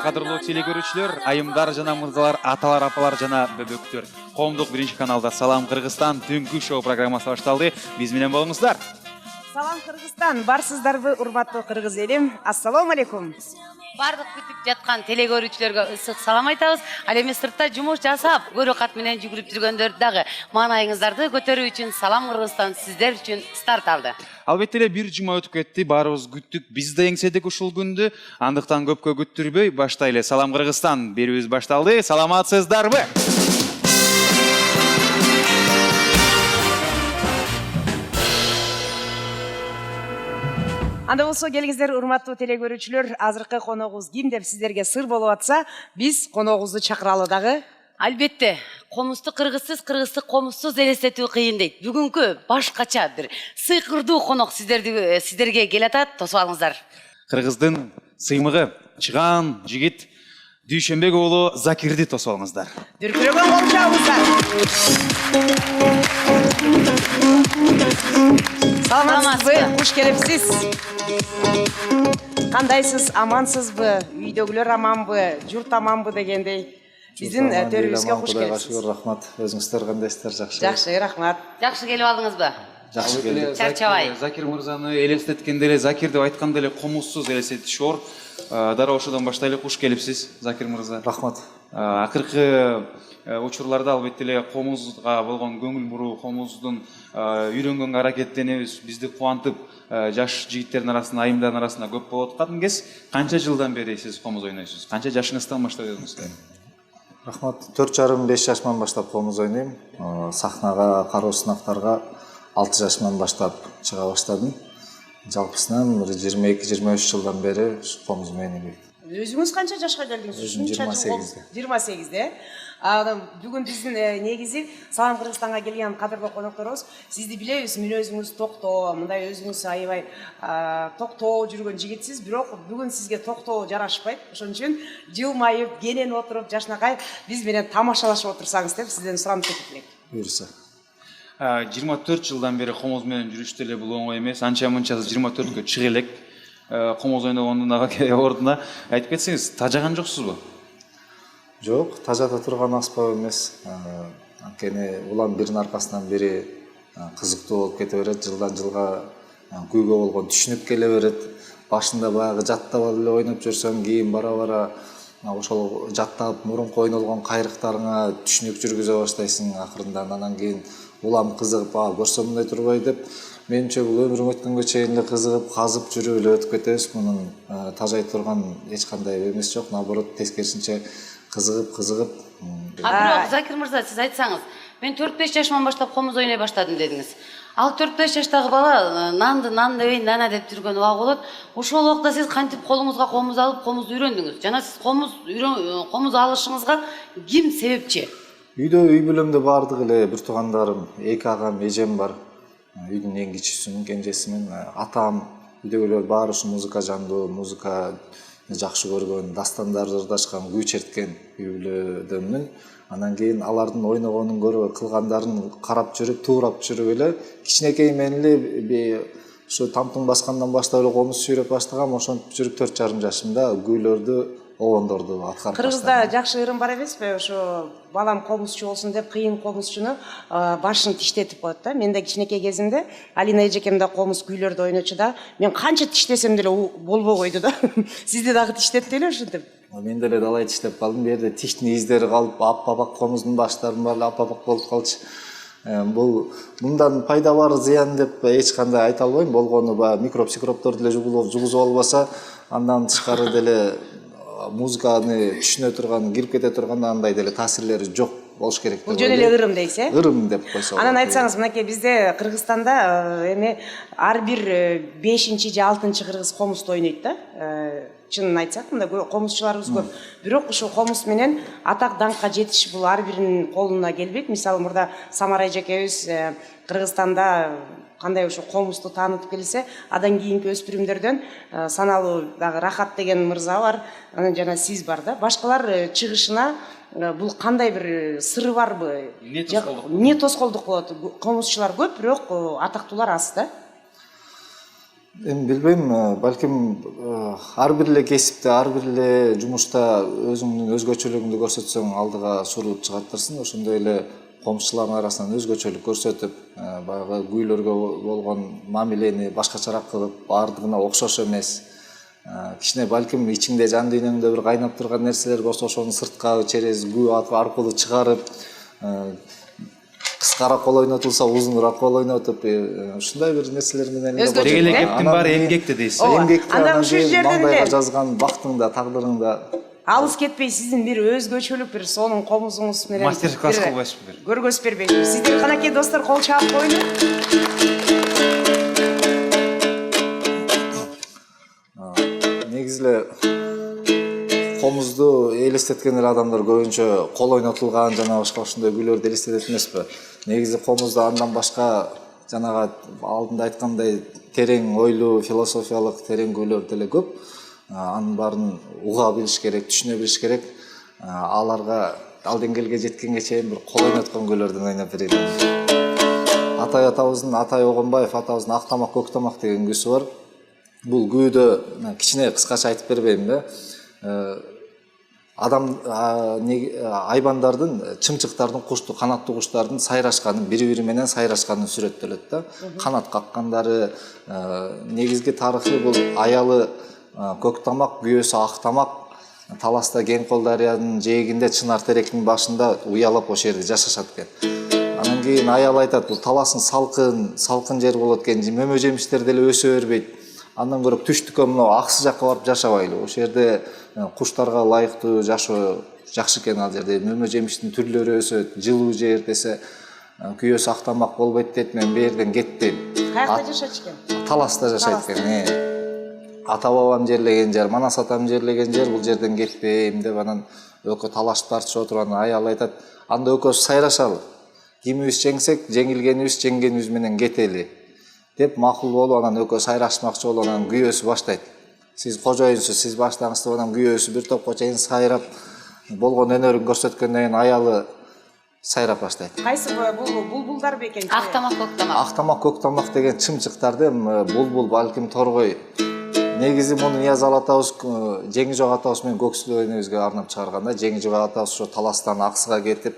кадырлуу телекөрүүчүлөр, айымдар жана мырзалар, аталар, апалар жана бөбөктөр. Коомдук биринчи каналда Салам Кыргызстан түнкү шоу программасы башталды. Биз менен болуңуздар. Салам Кыргызстан, барсыздарбы урматтуу кыргыз элим. Ассалому алейкум. Бардык күтүп жаткан телекөрүүчүлөргө ысык салам айтабыз. Ал эми сыртта жумуш жасап, көрүү кат менен жүгүрүп жүргөндөр дагы маанайыңыздарды көтөрүү үчүн Салам Кыргызстан сиздер үчүн старт алды. Албетте эле бир жума өтүп кетти, баарыбыз күттүк, биз да эңседик ушул күндү. Андыктан көпкө күттүрбөй баштайлы. Салам Кыргызстан берүүбүз башталды. Саламатсыздарбы? Анда болсо келиңиздер урматтуу телекөрүүчүлөр, азыркы коногубуз ким деп сиздерге сыр болуп атса, биз коногубузду чакыралы дагы. Албетте, комузду кыргызсыз, кыргызды комузсуз элестетүү кыйын дейт. Бүгүнкү башкача бир сыйкырдуу конок сиздерге келатат, тосуп алыңыздар. Кыргыздын сыймыгы, чыган жигит Дүйшөнбек уулу Закирди тосуп алыңыздар. Дүркүрөгөн кол чабыңыздар. Саламатсызбы, куш келипсиз. Кандайсыз, амансызбы, үйдөгүлөр аманбы, журт аманбы дегендей. Биздин төрүбүзгө куш келипсиз. Рахмат. Өзүңүздөр кандайсыздар, жакшы? Жакшы, рахмат. Жакшы келип алдыңызбы? Жакшы келдик. Чарчабай. Закир мырзаны элестеткенде эле, Закир деп айтканда эле комузсуз элестетиш оор. Дароо ошодон баштайлы, куш келипсиз, Закир мырза. Рахмат. Акыркы учурларда албетте эле комузга болгон көңүл буруу, комуздун үйрөнгөнгө аракеттенебиз, бизди кубантып, жаш жигиттердин арасында, айымдардын арасында көп болуп аткан кез. Канча жылдан бери сиз комуз ойнойсуз? Канча жашыңыздан баштадыңыз? Рахмат. 4,5 жашыман баштап комуз ойнойм. Сахнага, кароо сынактарга 6 жашыман баштап чыга баштадым. Жалпысынан 22-23 жылдан бери комуз менен ойнойм. Өзүңүз канча жашка келдиңиз? Өзүм 28-де. 28-де. Бүгүн биздин негизи Салам Кыргызстанга келген кадырлуу конокторубуз. Сизди билебиз, мүнөзүңүз токтоо, мындай өзүңүз аябай токтоо жүргөн жигитсиз, бирок бүгүн сизге токтоо жарашпайт. Ошон үчүн жылмайып, кенен отуруп, жашнакай биз менен тамашалашып отурсаңыз деп сизден сурамыз кетип элек. Буюрса. 24 жылдан бери комуз менен жүрүштө эле бул оңой эмес. Анча мынча 24кө чыга элек. Комуз ойногондун ордуна айтып кетсеңиз, тажаган жоксузбу? Жок, тажата турган аспап эмес. Анткени улам биринин аркасынан бири кызыктуу болуп кете берет, жылдан жылга күйгө болгон түшүнүк келе берет. Башында баягы жаттап эле ойноп жүрсөң, кийин бара-бара ошол жаттап мурунку ойнолгон кайрыктарыңа түшүнүк жүргүзө баштайсың акырында. Андан кийин улам кызыгып, көрсөм мындай турбай деп, менимче бул өмүрүң өткөнгө чейин эле кызыгып, казып жүрүп эле өтүп кетебиз. Мунун тажай турган эч кандай эмес жок, наоборот, тескерисинче кызыгып. Бирок Закир мырза, сиз айтсаңыз, мен 4-5 жашыман баштап комуз ойной баштадым дедиңиз. Ал 4-5 жаштагы бала нанды нан дебей нана деп жүргөн убак болот. Ошол убакта сиз кантип колуңузга комуз алып, комузду үйрөндүңүз? Жана сиз комуз алышыңызга ким себепчи? Үйдө, үй бүлөмдө бардык эле бир туугандарым, 2 агам, эжем бар. Үйдүн эң кичүүсүмүн, кенжесимин. Атам, үйдөгүлөр баары ушу музыка жандуу, музыка жакшы көргөн, дастандар ырдашкан, күй черткен үй бүлөдөмүн. Андан кийин алардын ойногонун көрүп, кылгандарын карап жүрүп, туурап жүрүп эле кичинекей мен эле ушу тамтың баскандан баштап эле комуз сүйрөп баштагам. Ошентип жүрүп 4,5 жашымда күйлөрдү, обондорду аткарып Кыргызда жакшы ырым бар эмеспи? Ошо балам комузчу болсун деп кыйын комузчуну башын тиштетип коет да. Мен да кичинекей кезимде Алина эжекем да комуз күйлөрдү ойночу да. Мен канча тиштесем деле болбой койду да. Сизди дагы тиштетти эле ушинтип. Мен деле далай тиштеп калдым. Бу жерде тиштин издери калып, аппабак комуздун баштарын баары аппабак болуп калчу. Бул мындан пайда бар, зыян деп эч кандай айта албайм. Болгону микроб-сикробдор деле жугузуп албаса, андан тышкары деле музыканы түшүнө турган, кирип кете турган андай деле таасирлери жок болуш керек деп. Бул жөн эле ырым дейсиз, Ырым деп койсо. Анан айтсаңыз, мынакей бизде Кыргызстанда эми ар бир 5-чи же 6-чы кыргыз комузду ойнойт да. Чынын айтсак, мындай комузчуларыбыз көп. Бирок ушул комуз менен атак даңкка жетиш бул ар биринин колуна келбейт. Мисалы, мурда Самара эжекебиз Кыргызстанда кандай ошо комузду таанытып келсе, адан кийинки өспүрүмдөрдөн саналуу дагы Рахат деген мырза бар, анан жана сиз бар да. Башкалар чыгышына бул кандай бир сыры барбы? Эмне тоскоолдук болот? Комузчулар көп, бирок атактуулар аз да. Эми билбейм, балким ар бир эле кесипте, ар бир эле жумушта өзүңдүн өзгөчөлүгүңдү көрсөтсөң алдыга сурулуп чыгаттырсың. Ошондой эле комшулардын арасынан өзгөчөлүк көрсөтүп, баягы күйлөргө болгон мамилени башкачараак кылып, баардыгына окшош эмес. Кичине балким ичиңде жан дүйнөңдө бир кайнап турган нерселер болсо, ошону сыртка через күү аркылуу чыгарып, кыскараак кол ойнотулса узунураак кол ойнотуп, ушундай бир нерселер менен Өзгөчө дегелектиптин баары эмгекте дейсиз. эмгекте, Анда анан ушул кийин жерден маңдайга эле жазган бактыңда, тагдырыңда алыс кетпей сиздин бир өзгөчөлүк бир сонун комузуңуз менен Мастер-класс кылбайсызбы? көргөзүп бербейсизби? Сиздер канакей достор кол чаап коюңуз. негизи эле комузду элестеткен эле адамдар көбүнчө кол ойнотулган жана башка ушундай күүлөрдү элестетет эмеспи? Негизи комузда андан башка жанагы алдында айткандай терең ойлуу, философиялык терең күүлөр деле көп. Анын баарын уга билиш керек, түшүнө билиш керек. Аларга ал деңгээлге жеткенге чейин бир кол ойноткон күүлөрдөн ойноп берейин. Атай Огонбаев атабыздын Ак тамак, көк тамак деген күүсү бар. Бул күүдө кичине кыскача айтып бербейм да. Айбандардын, чымчыктардын, канаттуу куштардын сайрашканын, бири-бири менен сайрашканын сүрөттөлөт да. Канат каккандары, негизги тарыхы бул аялы көк тамак, күйөөсү ак тамак. Таласта Кеңкол дарыянын жээгинде чынар теректин башында уялап ошол жерде жашашат экен. Анан кийин аял айтат, бул таласын салкын жер болот экен, мөмө жемиштер деле өсө бербейт. Андан көрөп түштүккө мына аксы жакка барып жашабайлы. Ошол жерде куштарга ылайыктуу жашоо жакшы экен ал жерде. Мөмө жемиштин түрлөрү өсөт, жылуу жер десе, күйөөсү ак тамак болбойт дейт. Мен бу жерден кетпейм. Каякта жашачу экен? Таласта жашайт экен. Ата бабам жерлеген жер, Манас атам жерлеген жер, бул жерден кетпейм деп анан экөө талашып тартышып отуруп, анан аял айтат, анда экөөбүз сайрашалы. Кимибиз жеңсек, жеңгенибиз менен кетели деп макул болуп, анан экөө сайрашмакчы болуп, анан күйөөсү баштайт. Сиз кожоюнсуз, сиз баштаңыз деп анан күйөөсү бир топко чейин сайрап, болгон өнөрүн көрсөткөндөн кийин аялы сайрап баштайт. Кайсы булбулдар бекен? Ак тамак, көк тамак. Ак тамак, көк тамак деген чымчыктарды булбул, балким торгой. Негизи муну Ниязал атабыз Жеңижок атабыз менен Көксүлө энебизге арнап чыгарганда, Жеңижок атабыз ошо таластан Аксыга кетип,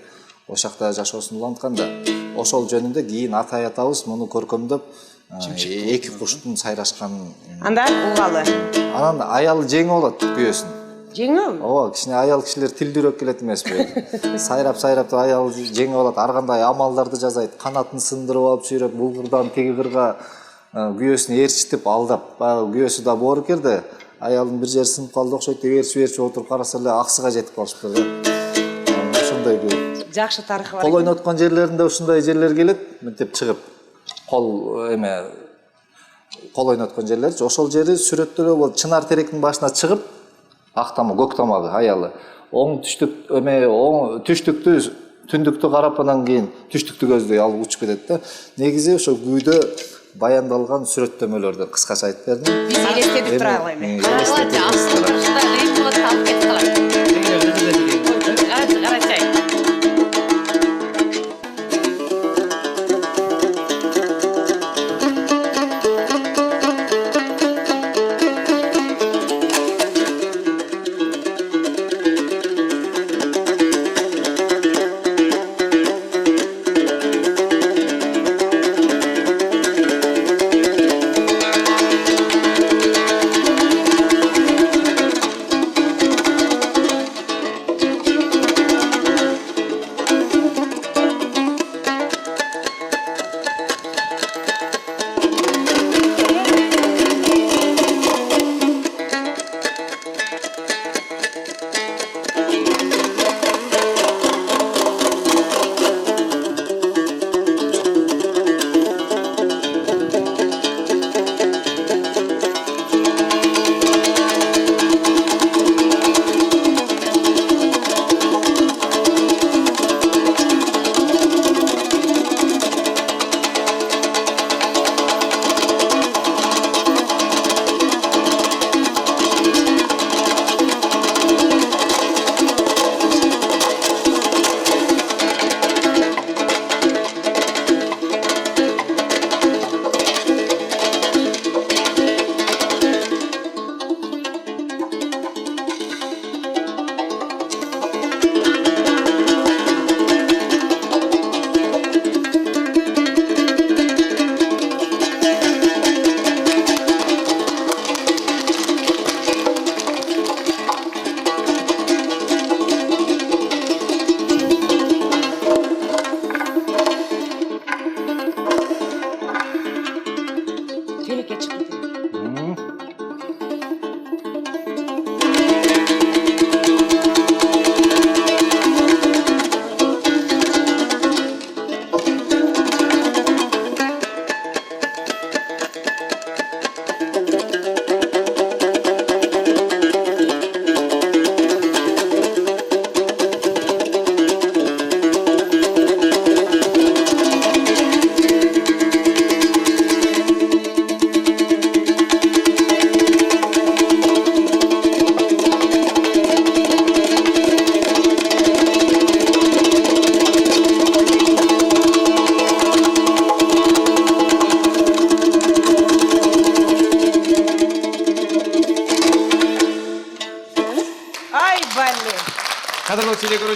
ошол жакта жашоосун уланткан да. Ошол жөнүндө кийин Атай атабыз муну көркөмдөп, эки куштун сайрашканын. Анда угалы. Анан аялы жеңип алат күйөөсүн. Жеңиби? Ооба, кичине аял кишилер тилдүүрөөк келет эмеспи? Сайрап аял жеңип алат, ар кандай амалдарды жасайт. Канатын сындырып алып сүйрөп, булгурдан тиги кырга күйөөсүн ээрчитип алдап, күйөөсү да боорукерде, аялдын бир жери сынып калды окшойт деп ээрчип отуруп караса эле Аксыга жетип калышыптыр да. Ошондой күү. Жакшы тарыхы бар. Кол ойноткон жерлеринде ушундай жерлер келет, мынтип чыгып. Кол ойноткон жерлерчи, ошол жери сүрөттөлө болот. Чынар теректин башына чыгып, ак тамак, көк тамагы аялы. Оң түштүктү, түндүктү карап анан кийин түштүктү көздөй алып учуп кетет да. Негизи ошо күүдө баяндалган сүрөттөмөлөрдү кыскача айтып бердим. Биз элестетип туралы эми. Карагылачы, аксында рейм болот, алып кетип калат. Карачай.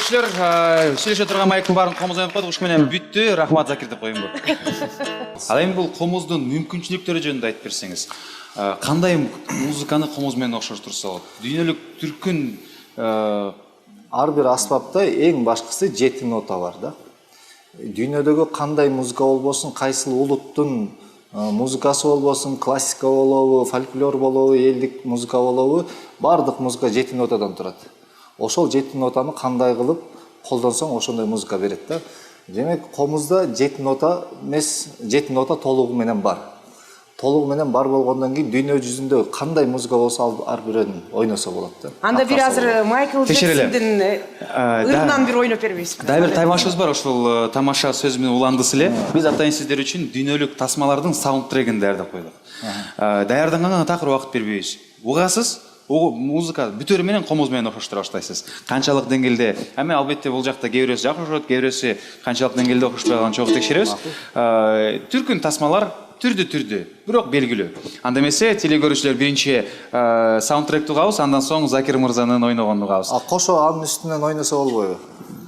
көрүүчүлөр, сүйлөшө турган майктын баарын комуз ойноп койдук. Ушу менен бүттү. Рахмат Закир деп коеюнбу? Ал эми бул комуздун мүмкүнчүлүктөрү жөнүндө айтып берсеңиз. Кандай музыканы комуз менен окшоштурса болот? Дүйнөлүк түркүн ар бир аспапта эң башкысы 7 нота бар да. Дүйнөдөгү кандай музыка болбосун, кайсыл улуттун музыкасы болбосун, классика болобу, фольклор болобу, элдик музыка болобу, бардык музыка 7 нотадан турат. Ошол 7 нотаны кандай кылып колдонсоң ошондой музыка берет да. Демек, комузда 7 нота эмес, 7 нота толугу менен бар. Толугу менен бар болгондон кийин дүйнө жүзүндө кандай музыка болсо ар бирөөнүн ойносо болот да. Анда бир азыр Майкл Джексондун ырынан бир ойноп бербейсизби? Дагы бир тамашабыз бар, ошол тамаша сөзү менен уландысы эле. Биз атайын сиздер үчүн дүйнөлүк тасмалардын саундтрегин даярдап койдук. Даярданганга такыр убакыт бербейбиз. Угасыз, музыка бүтөрү менен комуз менен окшоштура баштайсыз. Канчалык деңгээлде, эми албетте бул жакта кээ бирөөсү жакшы окшошот, кээ бирөөсү канчалык деңгээлде окшошпой калганын чогуу текшеребиз. Түркүн тасмалар түрдүү, бирок белгилүү. Анда эмесе телекөрүүчүлөр биринчи саундтректи угабыз, андан соң Закир мырзанын ойногонун угабыз. Кошо анын үстүнөн ойносо болбойбу?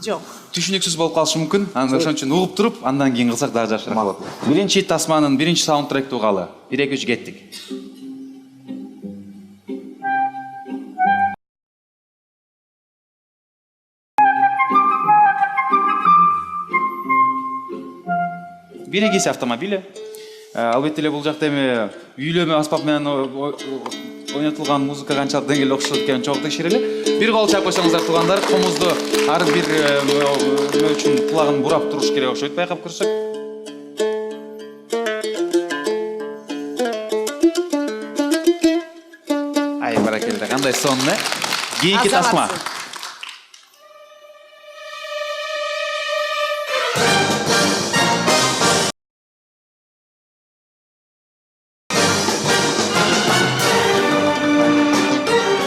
Жок. Түшүнүксүз болуп калышы мүмкүн. Ошон үчүн угуп туруп, андан кийин кылсак дагы жакшыраак болот. Биринчи тасманын биринчи саундтректи угалы. 1 2 3 кеттик. Бирегиси автомобили. Албетте эле бул жакта эми үйлөмө аспап менен ойнотулган музыка канчалык деңгээлде окшошот экенин чогуу текшерели. Бир кол чаап койсоңуздар туугандар, комузду ар бир үчүн кулагын бурап туруш керек окшойт, байкап көрсөк. Ай, баракелде, кандай сон, э? Кийинки тасма.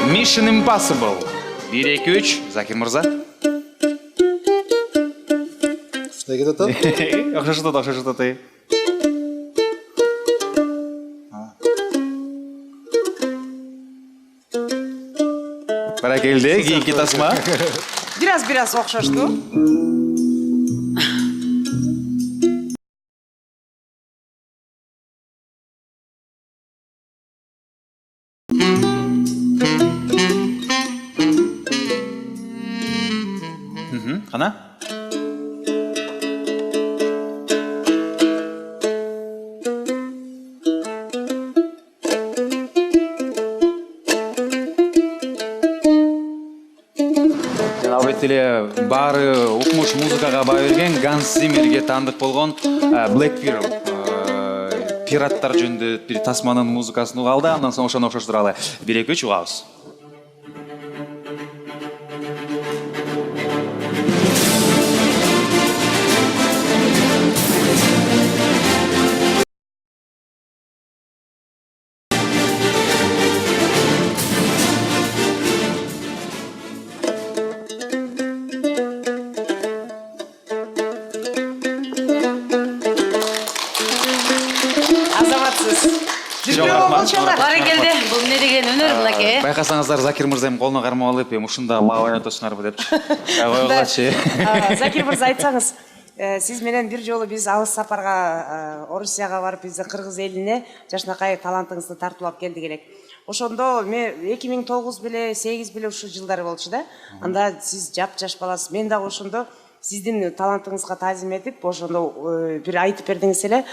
Mission Impossible. 1 2 3, Закир мырза. Ушундай кетип атат? Окшошот. Баракелде, кийинки тасма. Бир аз окшошту. Кана? Албетте эле баары укмуш музыкага баа берген Ганс Зиммерге таандык болгон Black Pearl пираттар жөнүндө бир тасманын музыкасын угалды, андан соң ошону окшоштуралы. 1 2 3 угабыз. Баракелде, бул эмне деген өнөр мынакей. Байкасаңыздар, Закир мырза эми колуна кармап алып, эми ушунда лава ойнотосуңарбы депчи. Койгулачы. Закир мырза, айтсаңыз, сиз менен бир жолу биз алыс сапарга Орусияга барып, биздин кыргыз элине жашынакай талантыңызды тартып алып келдик элек. Ошондо мен 2009 беле 8 беле ушул жылдары болчу да. Анда сиз жап-жаш баласыз. Мен дагы ошондо сиздин талантыңызга таазим этип, ошондо бир айтып бердиңиз эле,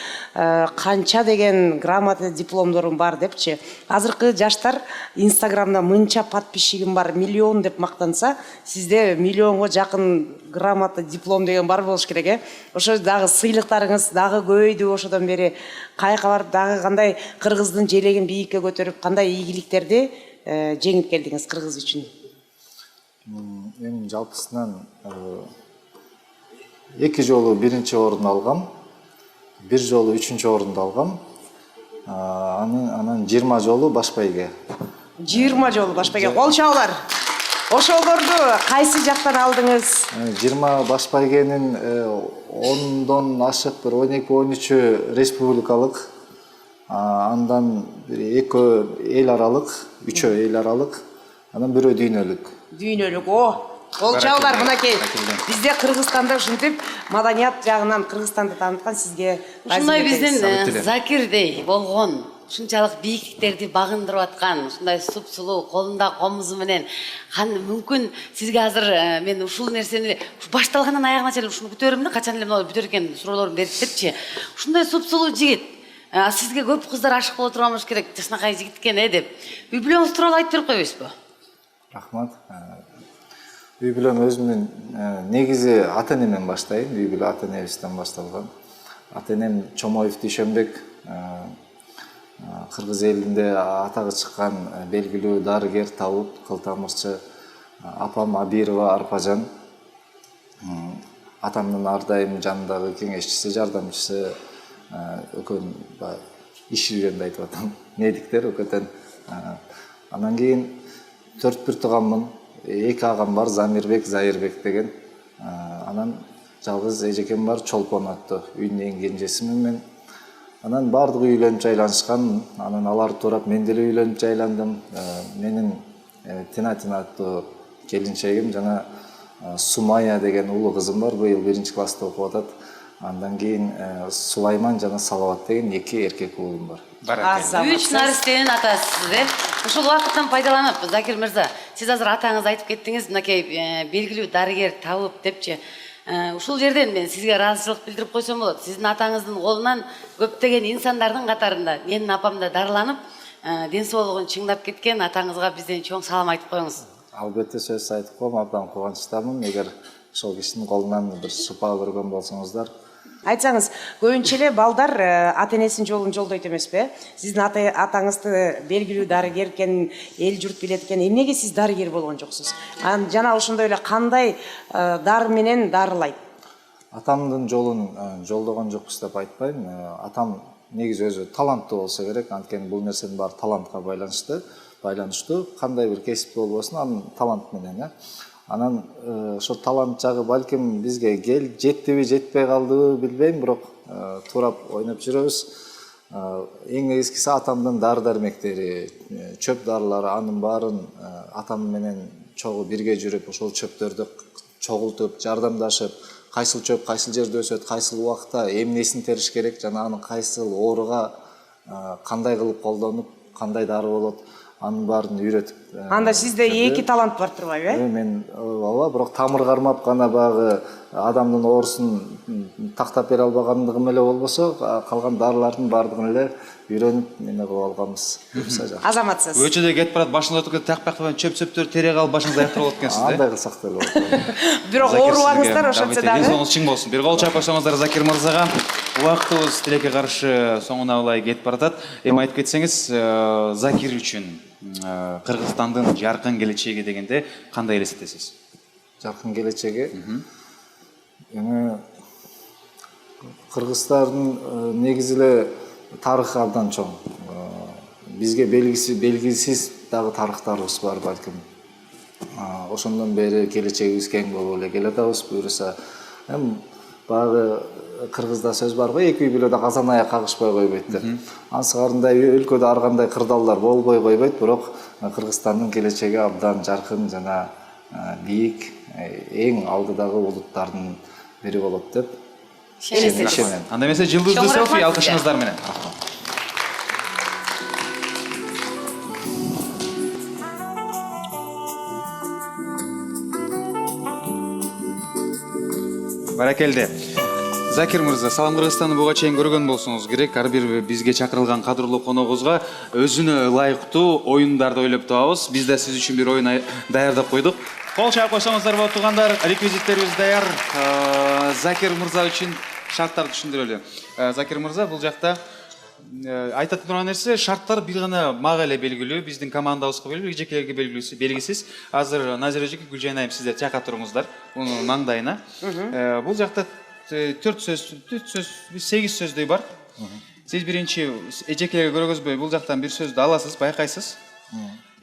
канча деген грамота дипломдорум бар депчи. Азыркы жаштар Инстаграмда мынча подписчигим бар, миллион деп мактанса, сизде миллионго жакын грамота диплом деген бар болуш керек, э? Ошо дагы сыйлыктарыңыз дагы көбөйдү ошодон бери. Кайка барып дагы кандай кыргыздын желегин бийикке көтөрүп, кандай ийгиликтерди жеңип келдиңиз кыргыз үчүн? Эми жалпысынан 2 жолу 1-чи орун алгам, 1 жолу 3-чү орунду алгам. Анан 20 жолу баш байге. 20 жолу баш байге. Кол чабуулар. Ошолорду кайсы жактан алдыңыз? 20 баш байгенин 10дон ашык бир 12-13 республикалык, андан 2 эл аралык, 3 эл аралык, анан 1 дүйнөлүк. Дүйнөлүк. Кол чабуулар мынакей. Бакелден. Бизде Кыргызстанда ушинтип маданият жагынан Кыргызстанды тааныткан сизге Ушундай биздин Сабыттеле. Закирдей болгон, ушунчалык бийиктиктерди багындырып аткан, ушундай супсулуу колунда комузу менен мүмкүн сизге азыр мен ушул нерсени башталгандан аягына чейин ушуну күтөрөм да, качан эле мына бүтөр экен суроолорун берип депчи. Ушундай супсулуу жигит сизге көп кыздар ашык боло турган болуш керек, жакшынакай жигит экен деп. Үй бүлөңүз тууралуу айтып берип койбойсузбу? Рахмат. Үй бүлөм өзүмдүн негизи ата энемден баштайын. Үй бүлө ата энебизден башталган. Ата энем Чомоев Дүйшөнбек Кыргыз элинде атагы чыккан белгилүү дарыгер, табыт, кылтамырчы. Апам Абирова Арпажан. Атамдын ар дайым жанындагы кеңешчиси, жардамчысы, өкөн иш жүргөндү айтып атам. Медиктер өкөтөн. Анан кийин 4 тууганмын. 2 агам бар, Замирбек, Зайырбек деген. Анан жалгыз эжекем бар, Чолпон аттуу. Үйдүн эң кенжесимин мен. Анан бардыгы үйлөнүп жайланышкан. Анан алар туурап мен деле үйлөнүп жайландым. Менин Тина аттуу келинчегим жана Сумая деген улуу кызым бар. Быйыл 1-класста окуп атат. Андан кийин Сулайман жана Салават деген 2 эркек уулум бар. Баракелде. 3 наристенин атасысыз, Ушул убакыттан пайдаланып, Закир мырза, сиз азыр атаңыз айтып кеттиңиз, мынакей белгилүү дарыгер, табып депчи. Ушул жерден мен сизге ыраазычылык билдирип койсом болот. Сиздин атаңыздын колунан көптөгөн инсандардын катарында менин апам да дарыланып, ден соолугун чыңдап кеткен. Атаңызга бизден чоң салам айтып коюңуз. Албетте сөз айтып коем, абдан кубанычтамын. Эгер ошол кишинин колунан бир шыпа көргөн болсоңуздар. Айтсаңыз, көбүнчө эле балдар ата энесинин жолун жолдойт эмеспи? Сиздин атаңызды белгилүү дарыгер экен, эл журт билет экен. Эмнеге сиз дарыгер болгон жоксуз? Жана ошондой эле кандай дары менен дарылайт? Атамдын жолун жолдогон жокпуз деп айтпайм. Атам негизи өзү таланттуу болсо керек. Анткени бул нерсенин баары талантка байланыштуу. Кандай бир кесипте болбосун, анын талант менен, Анан ошо талант жагы балким бизге жеттиби, жетпей калдыбы билбейм, бирок туурап ойноп жүрөбүз. Эң негизгиси атамдын дары-дармектери, чөп дарылары, анын баарын атам менен чогуу бирге жүрүп, ошол чөптөрдү чогултуп, жардамдашып, кайсыл чөп кайсыл жерде өсөт, кайсыл убакта эмнесин териш керек, жана анын кайсыл ооруга кандай кылып колдонуп, кандай дары болот, анын баарын үйрөтүп. Анда сизде 2 талант бар турбайбы, Мен ооба, бирок тамыр кармап гана багы адамдын оорусун тактап бере албагандыгым эле болбосо, калган дарылардын баардыгын эле үйрөнүп неме кылып алганбыз. Азаматсыз. Өчөдө кетип барат, башыңызда отурган такпактан чөп-чөптөр тере калып башыңызды аяктырып болот экенсиз, Андай кылсак деле болот. Бирок оорубаңыздар ошентсе дагы. Денсаулыгыңыз чың болсун. Бир кол чаап койсоңуздар Закир мырзага. Убактыбыз тилекке каршы соңуна улай кетип баратат. Эми айтып кетсеңиз, Закир үчүн Кыргызстандын жаркын келечеги дегенде кандай элестетесиз? Жаркын келечеги. Эми Кыргыздардын негизи эле тарыхы абдан чоң. Бизге белгисиз дагы тарыхтарыбыз бар балким. Ошондон бери келечегибиз кең болуп эле келатабыз. Буюрса, баягы Кыргызда сөз барбы, эки үй бүлөдө казан аяк кагышпай койбойт деп. Ансыгарындай өлкөдө ар кандай кырдаалдар болбой койбойт, бирок Кыргызстандын келечеги абдан жаркын жана бийик, эң алдыдагы улуттардын бири болот деп ишенем. Анда эмесе жылдызды селфи алкышыңыздар менен. Баракелде. Закир мырза, Салам Кыргызстанды буга чейин көргөн болсоңуз керек. Ар бир бизге чакырылган кадырлуу коногубузга өзүнө ылайыктуу оюндарды ойлоп табабыз. Биз да сиз үчүн бир оюн даярдап койдук. Кол чаап койсоңуздар болот туугандар. Реквизиттерибиз даяр. Закир мырза үчүн шарттарды түшүндүрөлү. Закир мырза, бул жакта айтатын турган нерсе, шарттар бир гана мага эле белгилүү, биздин командабызга белгилүү, эжекелерге белгисиз. Азыр Назир эжеке, Гүлжайна айым, сиздер чакап туруңуздар мунун маңдайына. Бул жакта 4 сөз, 8 сөздөй бар. Сиз биринчи эжекелерге көргөзбөй бул жактан бир сөздү аласыз, байкайсыз.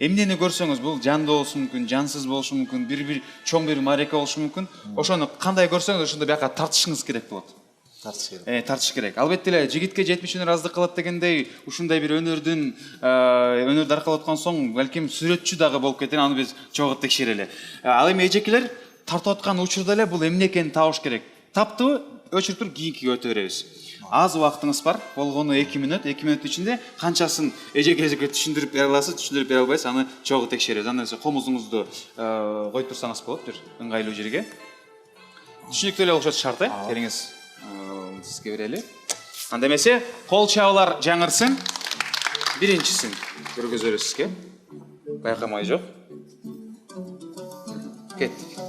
Эмнени көрсөңүз, бул жандуу болушу мүмкүн, жансыз болушу мүмкүн, чоң бир маарека болушу мүмкүн. Ошону кандай көрсөңүз, ошондо бияка тартышыңыз керек болот. тартыш керек. Албетте эле жигитке 70 өнөр аздык кылат дегендей, ушундай бир өнөрдү аркалап аткан соң балким сүрөтчү дагы болуп кеткен, аны биз чогуу текшерели. Ал эми эжекелер тартып аткан учурда эле бул эмне экенин табыш керек. Таптыбы, өчүрүп кийинкиге өтө беребиз. Аз убактыңыз бар, болгону 2 мүнөт. 2 мүнөт ичинде канчасын эжекеге түшүндүрүп бере аласыз, түшүндүрүп бере албайсыз, аны чогуу текшеребиз. Анда эмесе комузуңузду коюп турсаңыз болот бир ыңгайлуу жерге. Түшүнүктүү эле болушу шарт, Келиңиз сизге берели. Анда эмесе кол чабуулар жаңырсын. Биринчисин көргөзөлү сизге. Байкамай жок. Кеттик.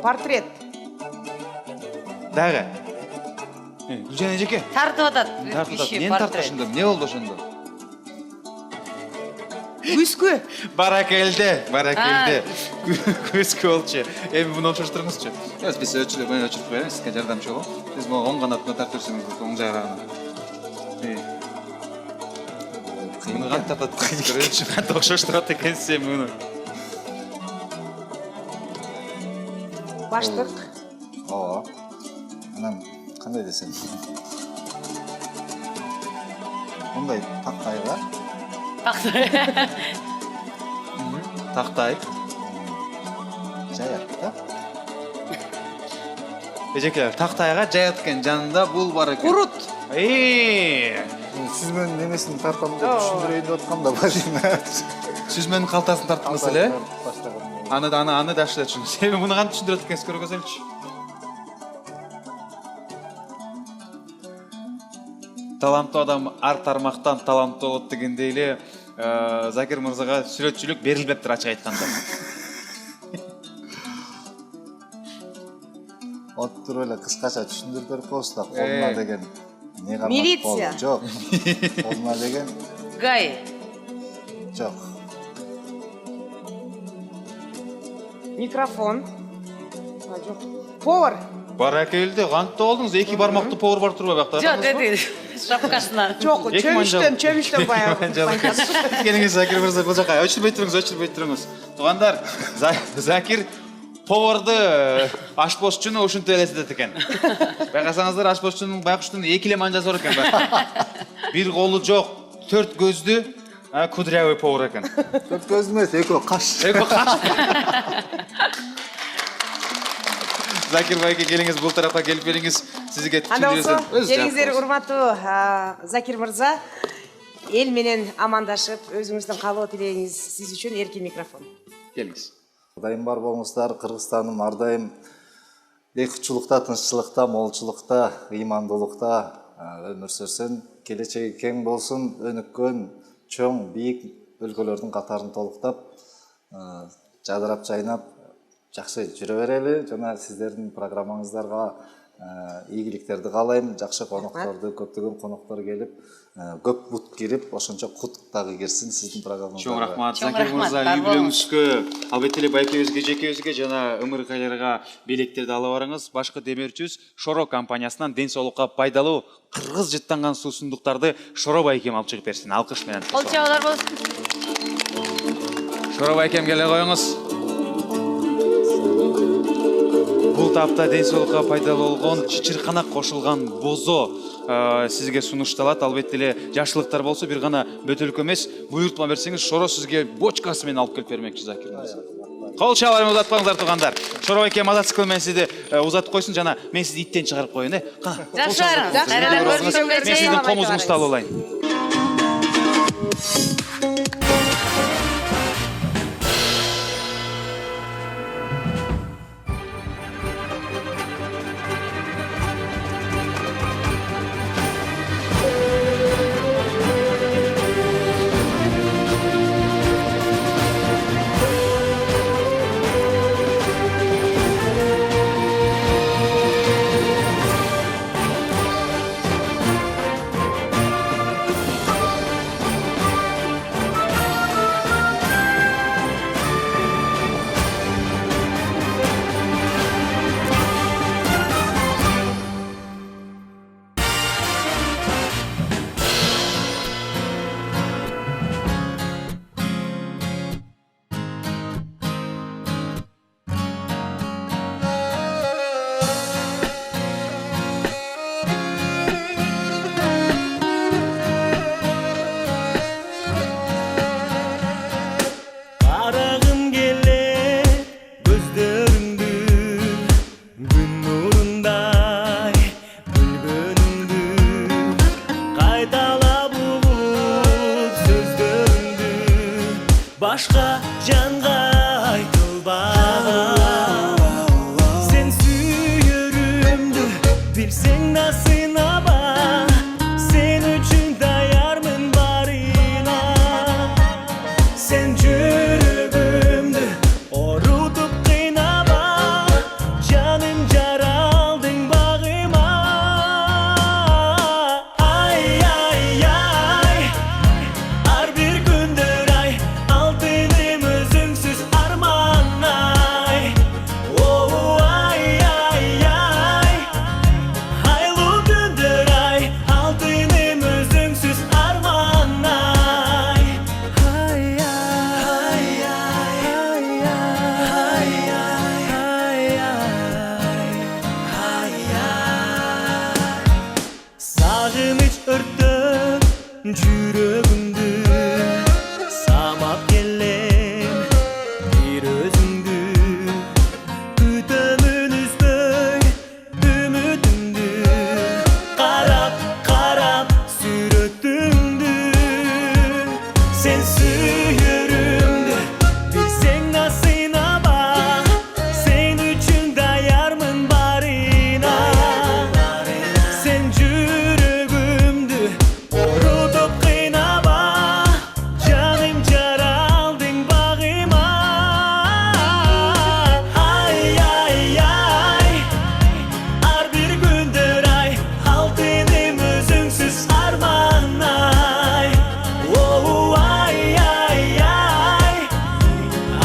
Портрет. Дагы. Гүлжан эжеке. Тартып атат. Эмне тартып ошондо? Эмне болду ошондо? Күскү. Баракелде. Күскү болчу. Эми муну окшоштуруңузчу. Биз өчүрүп коебуз, сизге жардамчы болом. Сиз могу оң канатына тартып берсеңиз, оң жагына. Муну кантип тартат? Кантип окшоштурат экенсиз эми муну? Баштык. Ооба. Анан кандай десем? Мындай тактайга. Тактай. Жаят да? Эжекелер, тактайга жаят экен, жанында бул бар экен. Курут. Сиз менин немесин тартам деп түшүндүрөйүн деп атканда бар. Сүзмөнүн калтасын тарттыңыз эле. Аны дагы түшүнөт. Эми муну кантип түшүндүрөт экенсиз көргөзөлүчү. Таланттуу адам ар тармактан таланттуу болот дегендей эле Закир мырзага сүрөтчүлүк берилбептир, ачык айтканда. Отуруп эле кыскача түшүндүрүп берип коебуз да, колуна деген эмне калмак? Милиция. Жок. Колуна деген Гай. жок. Микрофон. Жок. Повар. Баракелде, кантип болдуңуз? 2 бармактуу повар бар турбу бакта? Жок, деди. Шапкасынан. Жок, чөмүштөн баягы. Келиңиз, Закир мырза, бул жака өчүрбөй туруңуз. Туугандар, Закир поварды ашпозчуну ушинтип элестетет экен. Байкасаңыздар, ашпозчунун байкуштун 2 эле манжасы бар экен. Бир колу жок, 4 көздү, кудрявый повар экен. 4 көз эмес, 2 каш. Закир байке, келиңиз, бул тарапка келип бериңиз. Сизге Анда болсо, түшүндүрөбүз. келиңиздер, урматтуу Закир мырза. Эл менен амандашып, өзүңүздүн каалоо тилегиңиз сиз үчүн эркин микрофон. Келиңиз. Ардайым бар болуңуздар, Кыргызстаным ардайым бейкутчулукта, тынччылыкта, молчулукта, ыймандуулукта өмүр сүрсүн, келечеги кең болсун, өнүккөн, чоң, бийик өлкөлөрдүн катарын толуктап, жадырап жайнап, жакшы жүрө берели. Жана сиздердин программаңыздарга ийгиликтерди каалайм. Жакшы конокторду, көптөгөн коноктор келип, көп бут кирип, ошончо кут дагы кирсин сиздин программаңызга. Чоң рахмат. Закир мырза, юбилейиңизгө, албетте эле байкебизге, жекебизге жана ымыркайларга белектерди ала барыңыз. Башкы демөөрчүбүз Шоро компаниясынан ден соолукка пайдалуу кыргыз жыттанган суусундуктарды Шоро байкем алып чыгып берсин. Алкыш менен. Кол чабуулар болсун. Шоро байкем келе коюңуз. Бул тапта ден соолукка пайдалуу болгон чычыркана кошулган бозо сизге сунушталат. Албетте эле жакшылыктар болсо бир гана бөтөлкө эмес, буйртма берсеңиз, Шоро сизге бочкасы менен алып келип бермекчи, Закир мырза. Кол чабуулар узатпаңыздар, туугандар. Шоро байке мотоцикл менен сизди узатып койсун, жана мен сизди иттен чыгарып коеюн, Кана. Жакшы барыңыз. Мен сиздин комузуңузду алып алайын. жүрөгүмдү самап келем бир өзүңдү күтөмүн үзбөй үмүтүмдү карап карап сүрөтүңдү сен сүйөрүмдү билсең да сыйнаба сен үчүн даярмын барына сен жүрөгүмдү орутуп кыйнава жаным жаралдың багыма ай ай ай ар бир күндөр ай алтыным өзүңсүз арман ай оу ай ай ай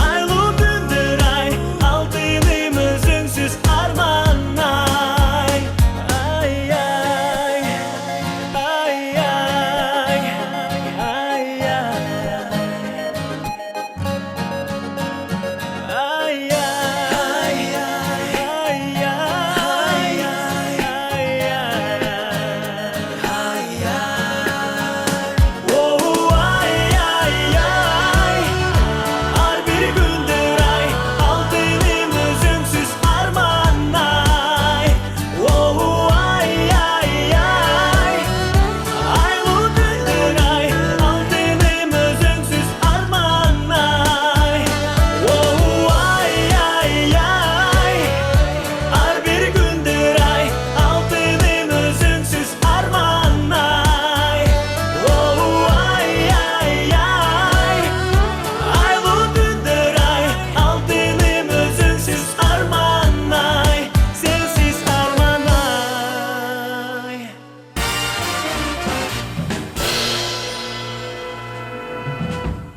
айлуу күндөр ай алтыным өзүңсүз арман ай ай ай ай ай ай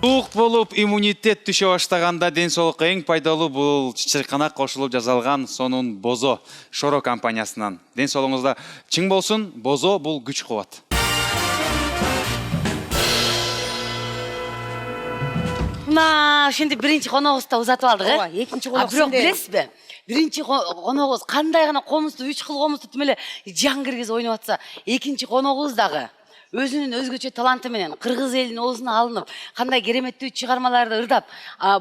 Суық болып иммунитет түше баштаганда ден соолукка эң пайдалуу бул чычыркана кошулуп жасалган сонун Бозо Шоро компаниясынан. Ден соолугуңузда чың болсун, Бозо бул күч кубат. Мына ошентип биринчи коногубузду да узатып алдык, Ооба, экинчи конок бирок сенде. билесизби? Биринчи коногубуз кандай гана комузду, 3 кыл комузду тим эле жан киргизип ойноп атса, экинчи коногубуз дагы өзүнүн өзгөчө таланты менен кыргыз элинин оозуна алынып, кандай кереметтүү чыгармаларды ырдап,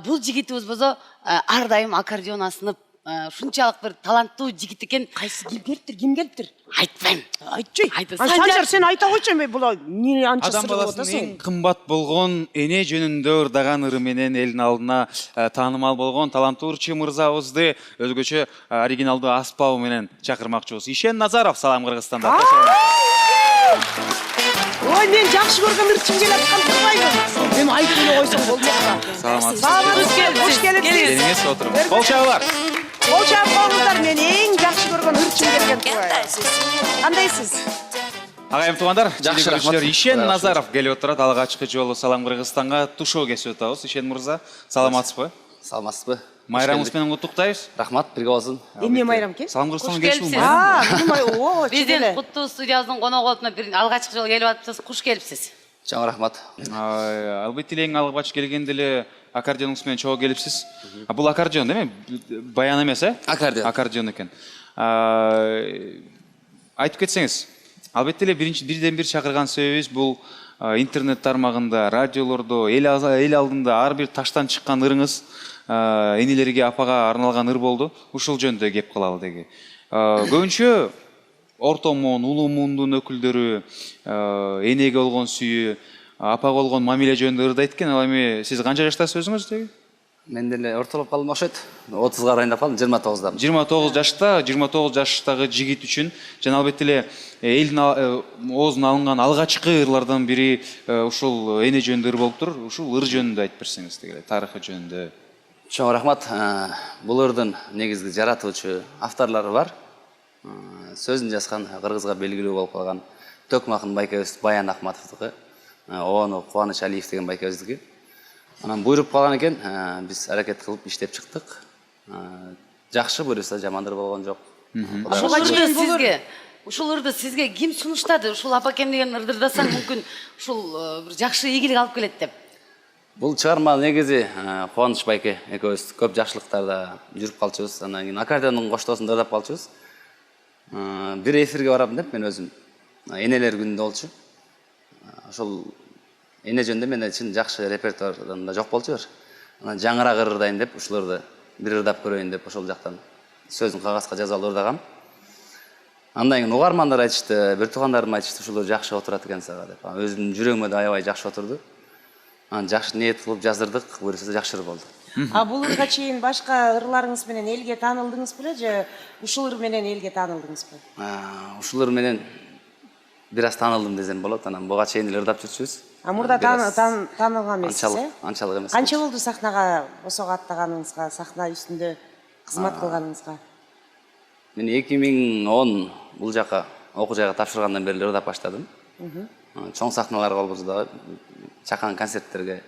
бул жигитибиз болсо ар дайым аккордеон асынып, ушунчалык бир таланттуу жигит экен. Кайсы ким келиптир? Айтпайм. Айтчы. Айтпайм. Санжар сен айта койчу эми бул эмне анча Адам сыргып баласынын атасың? эң кымбат болгон эне жөнүндө ырдаган ыры менен элдин алдына таанымал болгон таланттуу ырчы мырзабызды өзгөчө оригиналдуу аспабы менен чакырмакчыбыз. Ишен Назаров, салам Кыргызстанда. Ой, мен жакшы көргөн ырчым келип аткан турбайбы? Эми айтып эле койсоң болмокта. Саламатсызбы? Хош келипсиз. Келиңиз, отуруңуз. Кол чабыңар. Кол чаап коюңуздар, мен эң жакшы көргөн ырчым келген турбайбы. Кандайсыз? Агайым туугандар, Жакшы, рахмат. Ишен Назаров келип отурат. Алгачкы жолу Салам Кыргызстанга тушоо кесип атабыз. Ишен мырза, саламатсызбы? Саламатсызбы? Майрамыңыз менен куттуктайбыз. Рахмат, бирге болсун. Эмне майрам экен? Салам Кыргызстанга Куш келишип келипсиз. О, Биздин куттуу студиябыздын коногу болуп бир алгачкы жолу келип атыпсыз. Куш келипсиз. Чоң рахмат. Албетте эле эң алгач келгенде эле аккордеонуңуз менен чогуу келипсиз. Бул аккордеон эми? Баян эмес, э? Аккордеон. Аккордеон экен. Айтып кетсеңиз, албетте эле бирден бир чакырган себебибиз бул интернет тармагында, радиолордо, эл алдында ар бир таштан чыккан ырыңыз энелерге, апага арналган ыр болду. Ушул жөнүндө кеп калалы деги. Көбүнчө орто муун, улуу муундун өкүлдөрү энеге болгон сүйүү, апага болгон мамиле жөнүндө ырдайт экен. Ал эми сиз канча жаштасыз өзүңүз деги? Мен деле ортолоп калдым окшойт. 30га арайындап калдым, 29дамын. 29 жашта, 29 жаштагы жигит үчүн жана албетте эле элдин оозуна алынган алгачкы ырлардан бири ушул эне жөнүндө ыр болуптур. Ушул ыр жөнүндө айтып берсеңиз деги, тарыхы жөнүндө. Чоң рахмат. Бул ырдын негизги жаратуучу авторлору бар. Сөзүн жазган кыргызга белгилүү болуп калган Төкмакын байкебиз Баян Акматовдуку, Ону Кубаныч Алиев деген байкебиздики. Анан буйруп калган экен, биз аракет кылып иштеп чыктык. Жакшы буйруса жамандыр болгон жок. Ушул ырды сизге ким сунуштады? Ушул апакем деген ырды ырдасаң мүмкүн ушул бир жакшы ийгилик алып келет деп. Бул чыгарма негизи Кубаныч байке экөөбүз көп жакшылыктарда жүрүп калчубуз. Анан кийин аккордеондун коштоосунда ырдап калчубуз. Бир эфирге барам деп мен өзүм энелер күнүндө болчу. ошол эне жөнүндө менде чын жакшы репертуарымда жок болчу. Анан жаңыраак ырдайын деп ушуларды бир ырдап көрөйүн деп ошол жактан сөзүн кагазга жазып алып ырдагам. Андан кийин угармандар айтышты, бир туугандарым айтышты, ушулар жакшы отурат экен сага деп. Өзүмдүн жүрөгүмө да аябай жакшы отурду. Анан жакшы ниет кылып жаздырдык, буюрса жакшы ыр болду. Бул ырга чейин башка ырларыңыз менен элге таанылдыңыз беле же ушул ыр менен элге таанылдыңызбы? Ушул ыр менен бир аз таанылдым десем болот. Анан буга чейин эле ырдап жүрчүбүз. Мурда таанылган эмессиз, Анчалык эмес. Канча болду сахнага босого аттаганыңызга, сахна үстүндө кызмат кылганыңызга? Мен 2010 бул жака окуу жайга тапшыргандан бери ырдап баштадым. Чоң сахналарга болбосо дагы чакан концерттерге.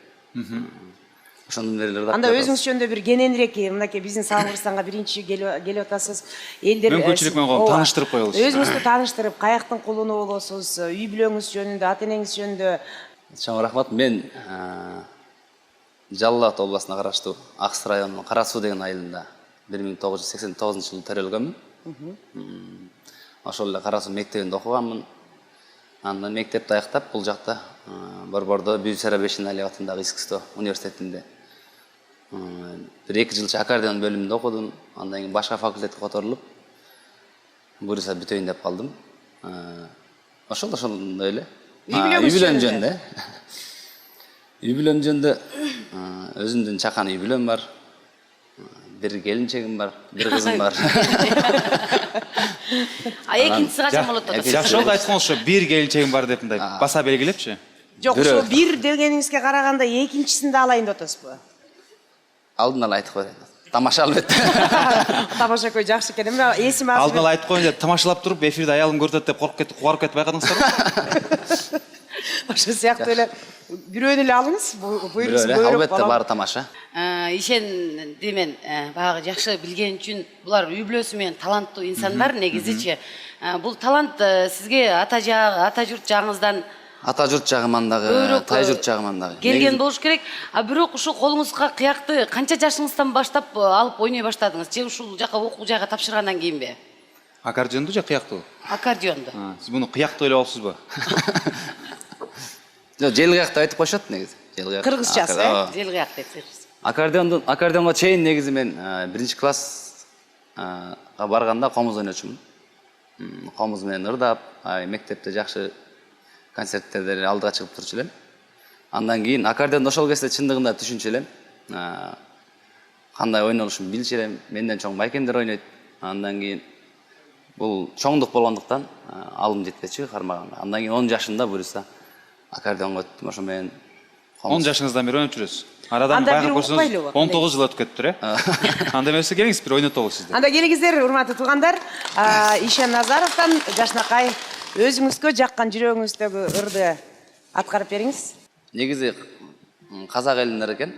Ошондон бери ырдап. Анда өзүңүз жөнүндө бир кененирээк мынакей биздин Сагынкырстанга биринчи келип атасыз. Элдер Мүмкүнчүлүк менен коем, тааныштырып коелучу. Өзүңүздү тааныштырып, каяктын кулуну болосуз, үй бүлөңүз жөнүндө, ата энеңиз жөнүндө. Чоң рахмат. Мен Жалал Абад областына караштуу Аксы районунун Кара Суу деген айылында 1989-жылы төрөлгөнмүн. Ошол эле Кара Суу мектебинде окуганмын. Андан мектепти аяктап бул жакта Борбордо Бүйсара Бешеналиев атындагы искусство университетинде бир 2 жылча аккордеон бөлүмүндө окудум. Андан кийин башка факультетке которулуп, буюрса бүтөйүн деп калдым. Ошондой эле. Үй бүлөм жөнүндө. Үй бүлөм жөнүндө өзүмдүн чакан үй бүлөм бар. Бир келинчегим бар, бир кызым бар. Экинчиси качан болот атат? Жакшы болду айткан ошо бир келинчегим бар деп мындай баса белгилепчи. Жок, ошо бир дегениңизге караганда экинчисин да алайын деп атасызбы? Алдын ала айтып коеюн. Тамаша албетте. Тамаша көй жакшы экен. Эмне эсим азыр. Алдын ала айтып коеюн деп тамашалап туруп эфирде аялым көрүп деп кугарып кетип байкадыңыздарбы? Ошо сыяктуу эле бирөөнү эле алыңыз. Буюрса албетте баары тамаша. Ишенди мен баягы жакшы билген үчүн булар үй бүлөсү менен таланттуу инсандар негизичи. Бул талант сизге ата журт жагыңыздан, ата журт жагыман дагы, тай журт жагыман дагы келген болуш керек. Бирок ушул колуңузга кыякты канча жашыңыздан баштап алып ойной баштадыңыз? Же ушул жака окуу жайга тапшыргандан кийинби? Аккордеонду же кыяктуу? Аккордеонду. Сиз муну кыяктуу ойлоп алыпсызбы? Жок, желгияк деп айтып коюшат негизи. Кыргызчасы, Желгияк деп кыргыз. Аккордеонго чейин негизи мен 1-класска барганда комуз ойночумун. Комуз менен ырдап, мектепте жакшы концерттерде алдыга чыгып турчу элем. Андан кийин аккордеонду ошол кезде чындыгында түшүнчү элем. Кандай ойнолушун билчү элем. Менден чоң байкемдер ойнойт. Андан кийин бул чоңдук болгондуктан алым жетпечү кармаганга. Андан кийин 10 жашымда буюрса аккордеонго өттүм. Ошо менен 10 жашыңыздан бери ойноп жүрөсүз. Арадан байкап көрсөңүз 19 жыл өтүп кетиптир, Анда эмесе келиңиз бир ойнотолу сизди. Анда келиңиздер, урматтуу туугандар. Ишен Назаровдон жашынакай өзүңүзгө жаккан жүрөгүңүздөгү ырды аткарып бериңиз. Негизи казак элинер экен.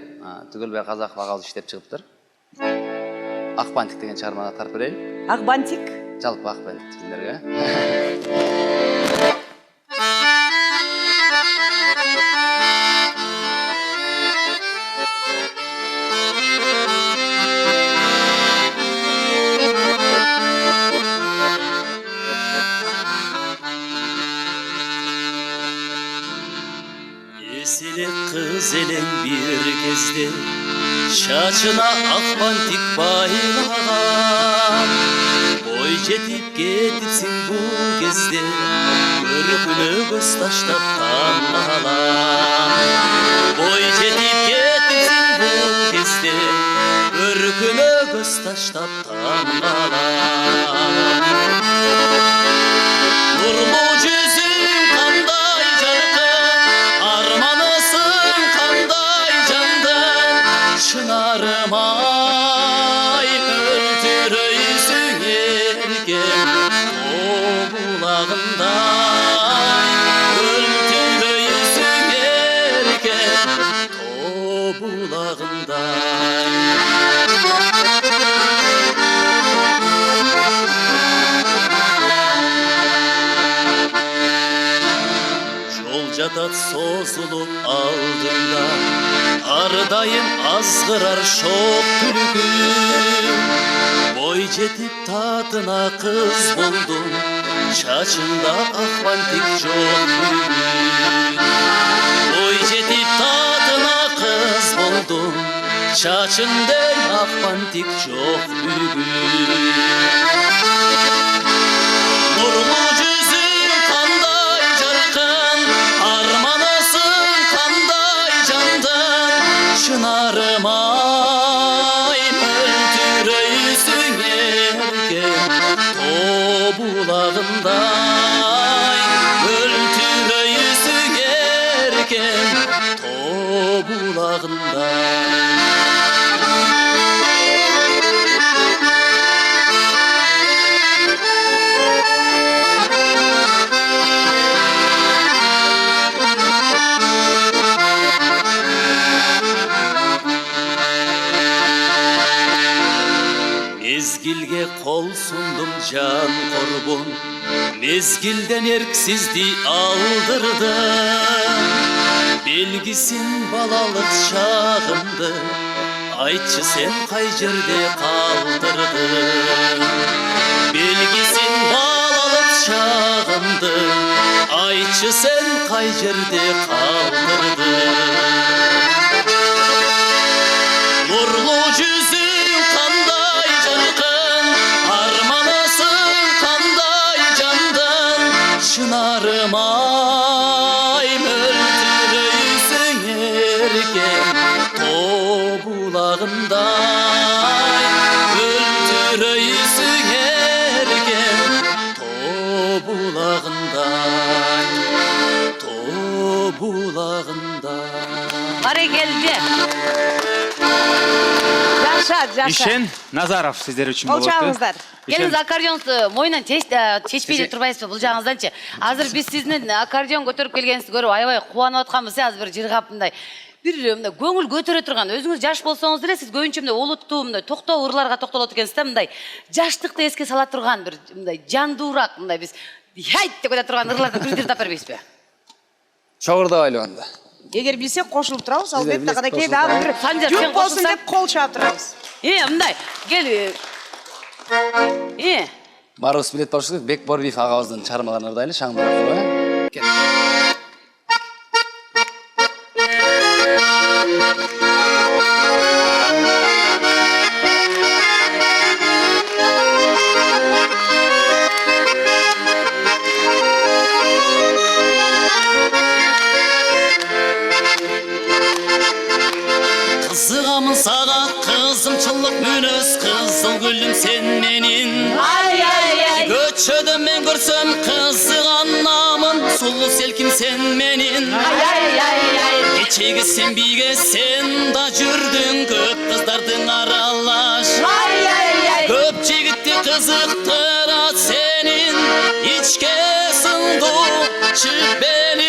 Түгөлбай казак багалы иштеп чыгыптыр. Акбантик деген чыгарманы аткарып берейин. Акбантик? Жалпы Акбантик сиздерге. Esile kız elin bir kezde Şaçına akbantик baylagan Boy jetip ketipsin bu kezde Körkünü göz taşlap tanlalan Boy jetip ketipsin bu kezde Körkünü göz taşlap tanlalan Nurlu yüzün kanday jarkın Armanısın kanday candan Çınarım ay öldürüysün ergen O bulağından Öldürüysün ergen O bulağından Yolcadat sozulup aldığında ардайым азғырар шоқ түлігім. Бой жетіп татына қыз болдым, шашында ақ бантик жоқ бүгін. Бой жетіп татына қыз болдым, шашында ақ бантик жоқ бүгін. Нұрлы жүзің қандай жарқын, арманысың қандай жандан. Шынарым ай мөлтірейсің ерген тобылағындай. Мөлтірейсің ерген тобылағындай. Mezgilge kol sundum can korbun, mezgilden erksizdi aldırdım. Belgisin balalık çağımdı, aytçı sen kay jerde kaldırdın. Belgisin balalık çağımdı, aytçı sen kay jerde kaldırdın. Nurlu yüzün kanday jarkın, armanısın kanday candan. Şınarım ay möltüreysin erken tobulağınday. Möltüreysin erken tobulağınday. Tobulağınday. Bari geldi. Жаша. Ишен Назаров сиздер үчүн Кол болот. чабыңыздар. Келіңіз аккордеонды мойнынан чечпей де тұрбайсыз ба бұл жағыңызданчы. Азыр біз сіздің аккордеон көтеріп келгеніңізді көріп аябай қуанып отқанбыз, азыр бір жырғап мындай бір көңіл көтере тұрған. Өзіңіз жаш болсаңыз деле сіз көбінше мындай олуттуу, мындай тоқтоо ырларга токтолот экенсиз да, мындай жаштыкты эске сала турган бір мындай жандуураак мындай биз хайт деп айта турган ырлардан бирдир тап бербейсизби? Чогурдабайлы анда. Егер билсек кошулуп турабыз, албетте билесиз, кана кээ кошулуп дагы бир Санжар, жүк сен болсун кошулсаң? деп кол чаап турабыз. Мындай кел. Баарыбыз билет болуш керек. Бек Борбиев агабыздын чыгармаларын ырдайлы шаңдыр аркылуу. Кел. Қызығамын саған қызымчылық мүнөз, қызыл гүлім сен менин. Көчөдө мен көрсөм қызығанамын, сулуу селким сен менин. Кечеги сен биге сен да жүрдүң, көп кыздардын аралаш. Көп жигитти кызыктыра сенин, ичке сыңду чүбелин.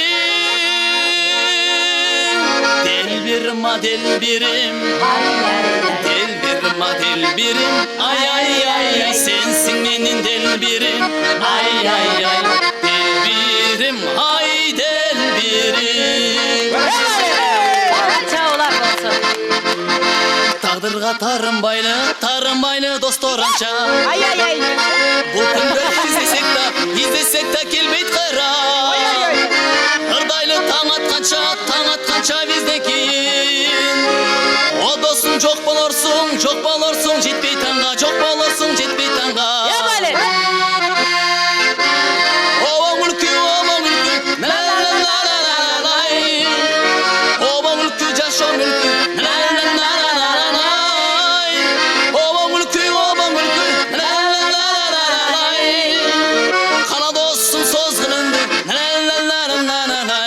Del birim, ay ay ay ay, sensin menin del birim, ay ay ay, del birim, ay del birim. Çağlar olsun. Taqdırga tarınbaylı dostor ança. Ay ay ay. Bu күндө издесек да келбейт кайра. Ырдайлы таң атканча бизден кийин. О досум жок болорсуң, жетпей таңга, жок болорсуң, жетпей таңга. Оба мүлкү, ла ла ла ла ла ла. Оба мүлкү, жашоо мүлкү, ла ла ла ла ла ла. Оба мүлкү, ла ла ла ла ла ла. Кана досум созгунунду, ла ла ла ла ла ла.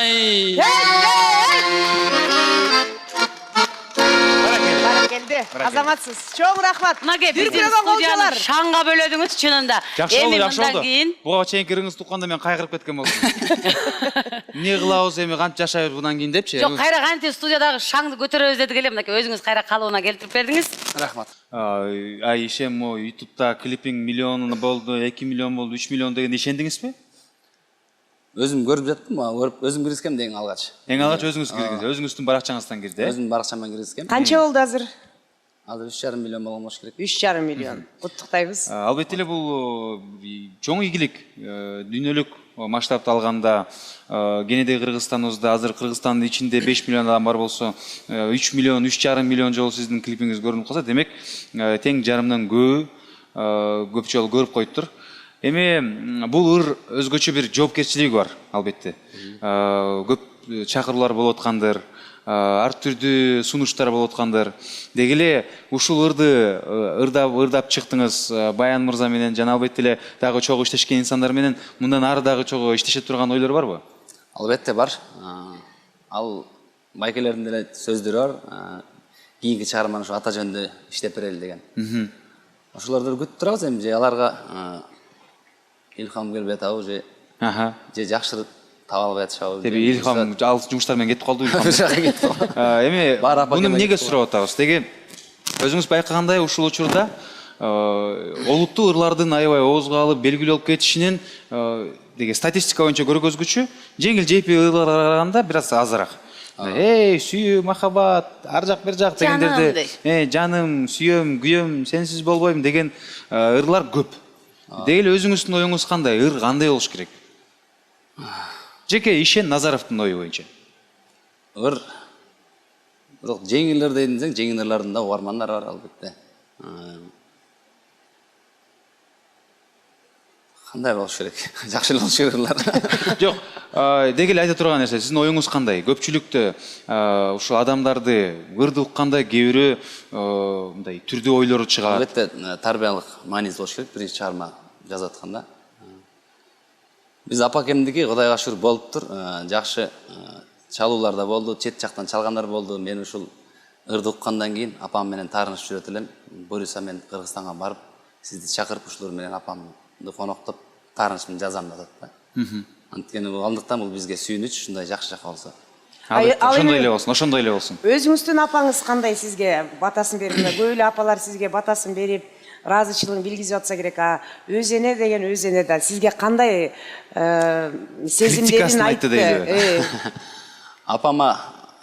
Азаматсыз. Чоң рахмат. Мынаке биздин Дүркүрөгөн студияны колчалар. шаңга бөлөдүңүз чынында. Жакшы болду. Буга чейинки ырыңызды укканда мен кайгырып кеткен болдум. Эмне кылабыз эми, кантип жашайбыз bundan кийин депчи. Жок, кайра кантип студиядагы шаңды көтөрөбүз дедик эле, мынакей өзүңүз кайра калыбына келтирип бердиңиз. Рахмат. Ай ишем о YouTube'да клипиң миллион болду, 2 миллион болду, 3 миллион дегенде ишендиңизби? өзүм көрүп жаттым, көрүп өзүм киргизгем деген алгач. Эң алгач өзүңүз киргиздиңиз, өзүңүздүн баракчаңыздан кирди, э? Өзүмдүн баракчамдан киргизгем. Канча болду азыр? Азыр 3,5 миллион болгон болуш керек. 3,5 миллион. Куттуктайбыз. Албетте эле бул чоң ийгилик, дүйнөлүк масштабта алганда кенеде Кыргызстаныбызда азыр Кыргызстандын ичинде 5 миллион адам бар болсо, 3 миллион, 3,5 миллион жолу сиздин клипиңиз көрүнүп калса, демек тең жарымдан көп жолу көрүп коюптур. Эми бул ыр өзгөчө бир жоопкерчилиги бар, албетте. Көп чакыруулар болуп аткандыр, ар түрдүү сунуштар болуп аткандыр. Деги эле ушул ырды ырдап чыктыңыз Баян мырза менен жана албетте эле дагы чогуу иштешкен инсандар менен мындан ары дагы чогуу иштеше турган ойлор барбы? Албетте бар. Ал байкелердин деле сөздөрү бар. Кийинки чыгарманы ушу ата жөнүндө иштеп берели деген. Ошолорду күтүп турабыз эми, же аларга илхам келбей атабы, же жакшы таба албай атышабы. Деби илхам ал жумуштар менен кетип калды илхам. Эми буну эмнеге сурап атабыз? Деги өзүңүз байкагандай ушул учурда олуттуу ырлардын аябай оозго алып белгилүү болуп кетишинин деги статистика боюнча көргөзгүчү жеңил жейпи ырларга караганда бир аз азыраак. Эй, сүйүү, махаббат, ар жак бер жак дегендерде, жаным, сүйөм, күйөм, сенсиз болбойм деген ырлар көп. Деги эле өзүңүздүн оюңуз кандай? Ыр кандай болуш керек? Жеке Ишен Назаровдун ою боюнча. Ыр бирок жеңил ыр десең, жеңил ырлардын да угармандары бар албетте. Кандай болуш керек? Жакшы эле болуш керек ырлар. Жок, деги эле айта турган нерсе, сиздин оюңуз кандай? Көпчүлүктө ушул адамдарды ырды укканда кээ бирөө мындай түрдүү ойлору чыгат. Албетте тарбиялык мааниси болуш керек биринчи чыгарма жазып атканда. Биз апакемдики Кудайга шүгүр болуптур. Жакшы чалуулар да болду, чет жактан чалгандар болду. Мен ушул ырды уккандан кийин апам менен таарынышып жүрөт элем. Буюрса мен Кыргызстанга барып, сизди чакырып ушулар менен апамды коноктоп таарынышымды жазам деп атат да. Анткени алдыктан бул бизге сүйүнүч, ушундай жакшы жака болсо. Ошондой эле болсун, ошондой эле болсун. Өзүңүздүн апаңыз кандай сизге батасын берди? Көп эле апалар сизге батасын берип, ыраазычылыгын билгизип атса керек. Өз эне деген өз эне да сизге кандай сезимдерин айтты? Апама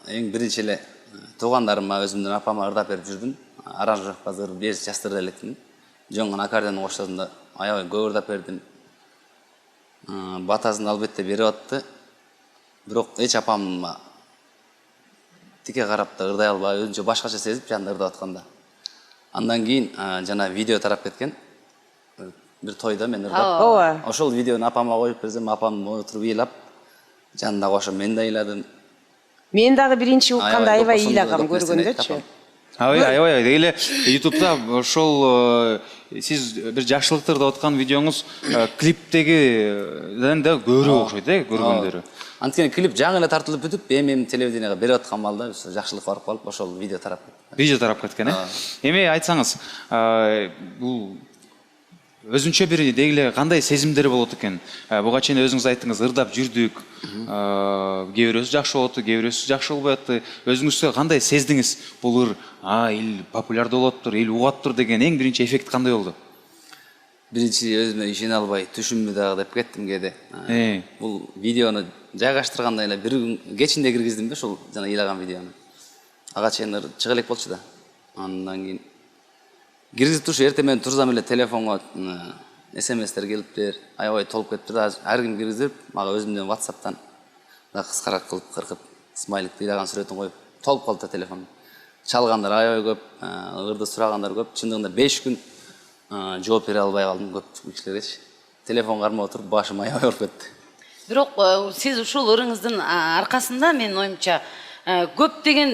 эң биринчи эле туугандарыма, өзүмдүн апама ырдап берип жүрдүм. Аранжировка ыр 5 жаштарда электим. Жоңгон аккордеон коштосунда аябай көп ырдап бердим. Батасын албетте берип атты. Бирок эч апамма тике карап да ырдай албай, өзүнчө башкача сезип жанында ырдап атканда. Андан кийин жана видео тарап кеткен. Бир тойдо мен ырдап. Ошол видеону апама коюп берсем, апам отуруп ыйлап, жанында кошо мен да ыйладым. Мен дагы биринчи укканда аябай ыйлагам көргөндөчү. Аябай, деги эле YouTube'да ошол сиз бир жакшылыкты ырдап аткан видеоңуз клиптегиден да көрүү окшойт, көргөндөрү. Анткени клип жаңы эле тартылып бүтүп, эми телевиденияга берип аткан балда жакшылык барып калып, ошол видео тарап кетти. Видео тарап кеткен, Эми айтсаңыз, бул өзүнчө бир деги эле кандай сезимдер болот экен? Буга чейин өзүңүз айттыңыз, ырдап жүрдүк. Кээ бирөөсү жакшы болот, кээ бирөөсү жакшы болбой атты. Өзүңүзгө кандай сездиңиз? Бул ыр эл популярдуу болоптур, эл угаттыр деген эң биринчи эффект кандай болду? Биринчи өзүмө ишене албай, түшүмбү дагы деп кеттим кээде. Бул видеону жайгаштырганда эле бир күн кечинде киргиздим да ушул жана ыйлаган видеону. Ага чейин чыга элек болчу да. Андан кийин киргизип туруш эртең менен турсам эле телефонго смстер келиптир, аябай толуп кетиптир. Ар ким киргизип, мага өзүмдөн WhatsApp'тан да кыскараак кылып, кыркып, смайлик ыйлаган сүрөтүн коюп, толуп калды да телефон. Чалгандар аябай көп, ырды сурагандар көп. Чындыгында 5 күн жооп бере албай калдым көп кишилерге. Телефон кармап отуруп, башым аябай ооруп кетти. Бирок сиз ушул ырыңыздын аркасында менин оюмча көптөгөн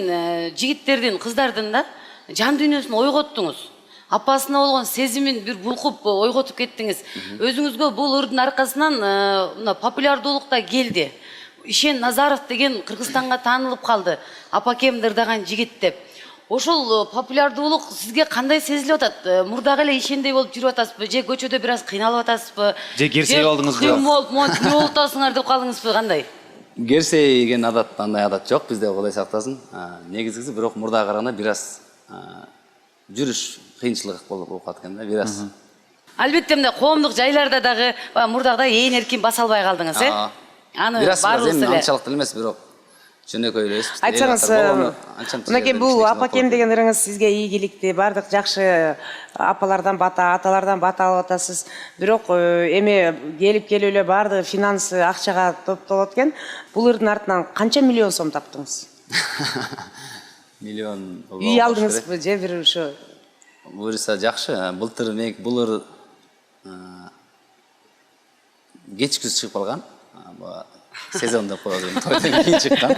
жигиттердин, кыздардын да жан дүйнөсүн ойготтуңуз. Апасына болгон сезимин бир булкуп ойготуп кеттиңиз. Өзүңүзгө бул ырдын аркасынан популярдуулук да келди. Ишен Назаров деген Кыргызстанга таанылып калды. Апакемди ырдаган жигит деп. Ошол популярдуулук сизге кандай сезилип атат? Мурдагы эле ишендей болуп жүрүп атасызбы? Же көчөдө бир аз кыйналып атасызбы? Же керсей болдуңузбу? Кыйын болуп, не болуп атасыңар деп калдыңызбы, кандай? Керсейген адат, андай адат жок бизде, Кудай сактасын. Негизгиси бирок мурдага караганда бир аз жүрүш кыйынчылык болуп аткан да, бир аз. Албетте мындай коомдук жайларда дагы мурдагыдай ээн эркин баса албай калдыңыз, Аны бир аз баарыбыз эле анчалык эле эмес, бирок жөнөкөй эле эсбиз. Айтсаңыз, мынакей бул апакем деген ырыңыз сизге ийгиликтүү, баардык жакшы апалардан бата, аталардан бата алып атасыз. Бирок эми келип эле баардыгы финансы акчага топтолот экен. Бул ырдын артынан канча миллион сом таптыңыз? Миллион. Үй алдыңызбы же бир ошо? Буюрса жакшы. Былтыр бул ыр кечкүз чыгып калган. Сезон деп коелу, тойдон кийин чыккан.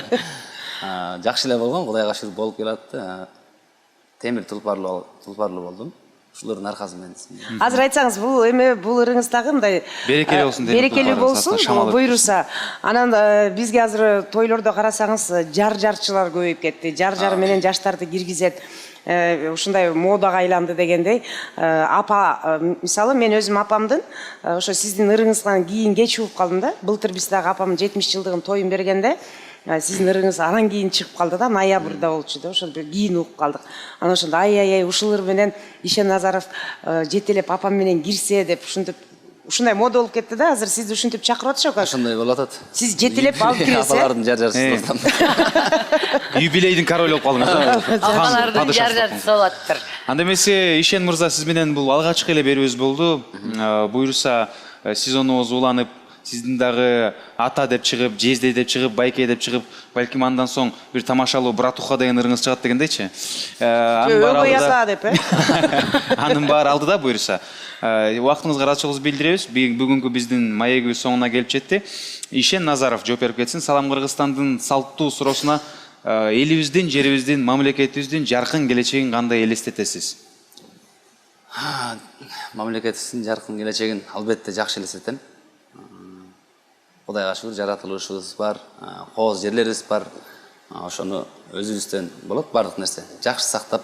Жакшы эле болгон, Кудайга шүгүр болуп келатты. Темир тулпарлуу болдум. Ушулардын аркасы менен. Азыр айтсаңыз, бул эми бул ырыңыздагы мындай Берекелүү болсун деп. Берекелүү болсун, буйруса. Анан бизге азыр тойлордо карасаңыз, жар-жарчылар көбөйүп кетти. Жар менен жаштарды киргизет. Ушундай модага айланды дегендей. Апа, мисалы мен өзүм апамдын ошо сиздин ырыңыздан кийин кеч угуп калдым да. Былтыр биз дагы апамдын 70 жылдыгын тоюн бергенде сиздин ырыңыз анан кийин чыгып калды да, ноябрда болчу да, ошол кийин угуп калдык. Анан ошондо ай ушул ыр менен Ишен Назаров жетелеп апам менен кирсе деп ушинтип ушундай мода болуп кетти да, азыр сизди ушинтип чакырып атышат. Ошондой болуп атат. Сиз жетелеп алып киресиз. Апалардын жар-жарчысы. Юбилейдин королу болуп калдыңыз. апалардын жар-жарчысы болуп атыптыр. Анда эмесе Ишен мырза, сиз менен бул алгачкы эле берүүбүз болду. Буйруса сезонубуз уланып, сиздин дагы ата деп чыгып, жезде деп чыгып, байке деп чыгып, балким андан соң бир тамашалуу братуха деген ырыңыз чыгат дегендейчи. Анын баары алдыда буйруса. Убактыңызга ыраазычылыгыбызды билдиребиз. Бүгүнкү биздин маегибиз соңуна келип жетти. Ишен Назаров жооп берип кетсин. Салам Кыргызстандын салттуу суроосуна элибиздин, жерибиздин, мамлекетибиздин жаркын келечегин кандай элестетесиз? Мамлекетибиздин жаркын келечегин албетте жакшы элестетем. Кудайга шүгүр, жаратылышыбыз бар, кооз жерлерибиз бар. Ошону өзүбүздөн болот бардык нерсе. Жакшы сактап,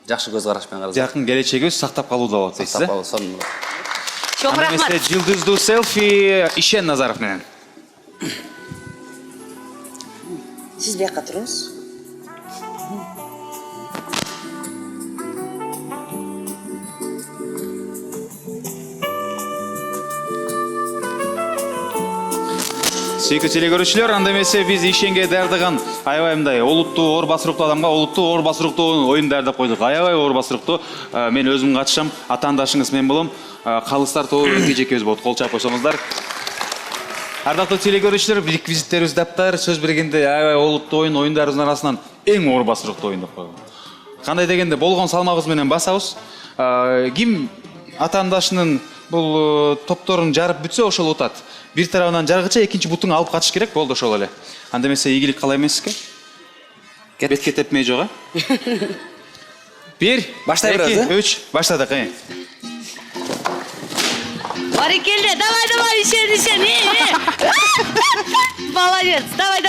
жакшы көз караш менен карасак. Жаркын келечегибиз сактап калууда болот дейсиз, сактап калуу сонун болот. Чоң рахмат. Жылдыздуу селфи Ишен Назаров менен. Сиз бияка туруңуз. Сүйүктүү телекөрүүчүлөр, анда эмесе биз Ишенге даярдаган аябай мындай олуттуу оор басыруктуу адамга олуттуу оор басыруктуу оюн даярдап койдук. Аябай оор басыруктуу. Мен өзүм катышам, атаандашыңыз мен болом. Калыстар тобу жекебиз болот. Кол чаап койсоңуздар. Ардактуу телекөрүүчүлөр, реквизиттерибиз даптар, сөз бергенде аябай олуттуу оюндарыбыздын арасынан эң оор басыруктуу оюн деп койгон. Кандай дегенде болгон салмагыбыз менен басабыз. Ким атаандашынын бул топторун жарып бүтсө ошол утат. Бир тарабынан жаргыча, экинчи бутуң алып катыш керек, болду ошол эле. Анда эмесе ийгилик каалайм сизге. Бетке тепмей жога. 1, 2, 3, баштадык. Барекелде, давай, Ишен. Молодец, давай.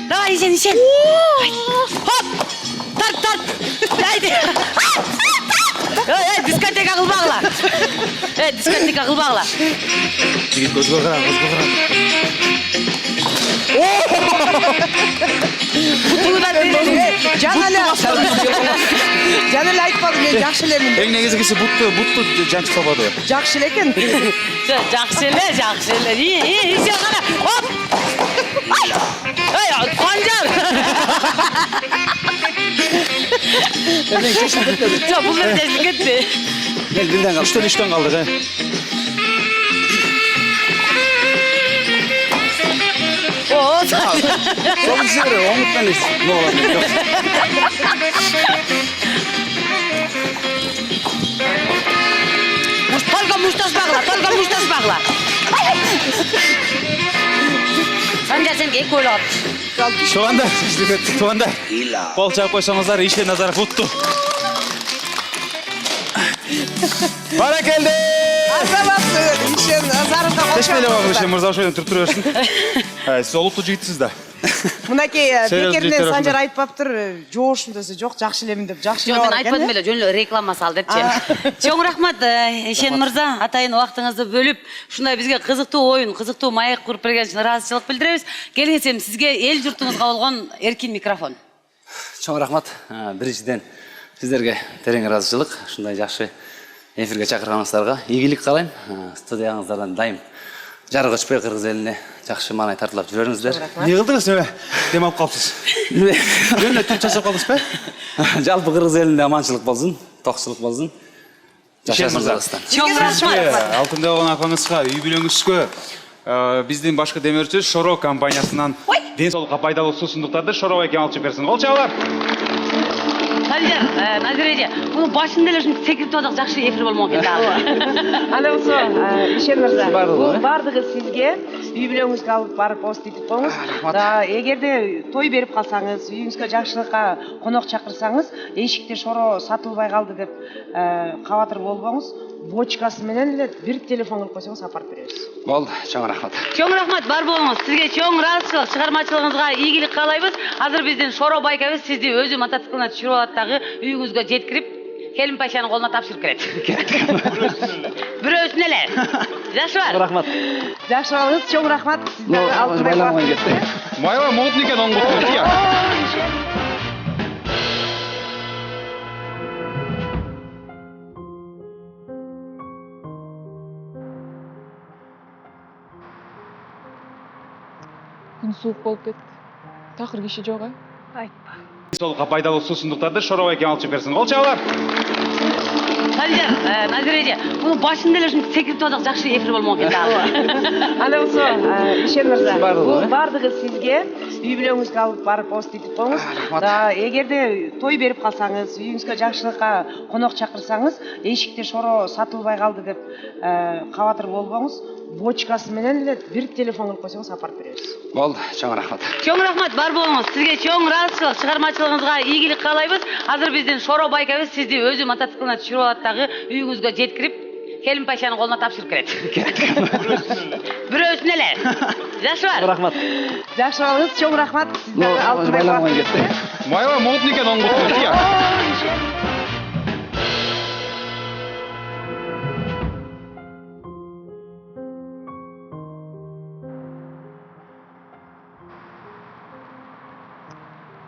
Давай, Ишен. Хоп! Тарт. Haydi. Diskoteka kılbağla. Diskoteka kılbağla. Жигит көзгө карап. Жана эле айтпадым, мен жакшы элемин. Эң негизгиси бутту жанчып салбады. Жакшы эле экен. Жақсы эле. Ишен кара. Хоп! Қанжар! Жоқ, бұл жерде шешіліп кетті. Үштөн калдык. Sonuç üzere, unutmayınız. Ne olabilir? Только мушташ bağla. Sancar sen ек ойлап. Туугандар. Кол чаап койсоңуздар, Ишен Назаров утту. Баракелде! Ишен Назаровга Тешмеле багы, Ишен мырза ошол жерден туруп берсин. Сиз олуттуу жигитсиз да. Мынакей бекеринен Санжар айтпаптыр, жооштум десе, жок, жакшы элемин деп, жакшы эле. Жок, мен айтпадым эле, жөн эле реклама сал депчи. Чоң рахмат, Ишен мырза, атайын убактыңызды бөлүп, ушундай бизге кызыктуу оюн, кызыктуу маек куруп берген үчүн ыраазычылык билдиребиз. Келиңиз эми сизге эл журтуңузга болгон эркин микрофон. Чоң рахмат. Биринчиден сиздерге терең ыраазычылык, ушундай жакшы эфирге чакырганыңыздарга ийгилик каалайм. Студиябыздардан дайым жарык өчпөй кыргыз элине жакшы маанай тартуулап жүрөрүңүздөр. Не кылдыңыз эме? Дем алып калыпсыз. Жөнүндө түн чачап калдыңызбы? Жалпы кыргыз элинде аманчылык болсун, токчулук болсун. Жашасын Кыргызстан. Алтындаган апаңызга үй бүлөңүзгө биздин башкы демөөрчү Шоро компаниясынан ден соолукка пайдалуу суусундуктарды Шоро эке алып чыгып берсин. Кол чабалар. Санжар, Назира эже, муну башында эле ушинтип секирип атсак жакшы эфир болмок экен дагы. Анда болсо, Ишен мырза, бул бардыгы сизге үй бүлөңүзгө алып барып оститип коюңуз. Эгерде той берип калсаңыз, үйүңүзгө жакшылыкка конок чакырсаңыз, эшикте Шоро сатылбай калды деп кабатыр болбоңуз. Бочкасы менен эле бир телефон кылып койсоңуз апарып беребиз. Болду, чоң рахмат. Чоң рахмат, бар болуңуз. Сизге чоң ыраазычылык, чыгармачылыгыңызга ийгилик каалайбыз. Азыр биздин Шоро байкебиз сизди өзү мотоциклине түшүрүп алат дагы үйүңүзгө жеткирип, келин пайшанын колуна тапшырып келет. Бирөөсүн эле. Жакшы бар. Рахмат. Жакшы болуңуз, чоң рахмат. Сиздерге Байламай кетти. Майва модный экен оңгуту. Күн суук болуп кетти. Такыр киши жок, Айтпа. Соолукка пайдалуу суусундуктарды Шоро эке алып чыгып берсин. Кол чабалар. Санжар, Назира эже, муну башында эле ушинтип секирип атсак жакшы эфир болмок экен дагы. Анда болсо, Ишен мырза, бул бардыгы сизге үй бүлөңүзгө алып барып оститип коюңуз. Эгерде той берип калсаңыз, үйүңүзгө жакшылыкка конок чакырсаңыз, эшикте Шоро сатылбай калды деп кабатыр болбоңуз. Бочкасы менен эле бир телефон кылып койсоңуз апарып беребиз. Болду, чоң рахмат. Чоң рахмат, бар болуңуз. Сизге чоң ыраазычылык, чыгармачылыгыңызга ийгилик каалайбыз. Азыр биздин Шоро байкебиз сизди өзү мотоциклине түшүрүп алат дагы үйүңүзгө жеткирип, келин пайшанын колуна тапшырып келет. Бирөөсүн эле. Жакшы бар. Рахмат. Жакшы болуңуз, чоң рахмат. Сиздерге Байламай кетти. Майва модный экен оңгуту.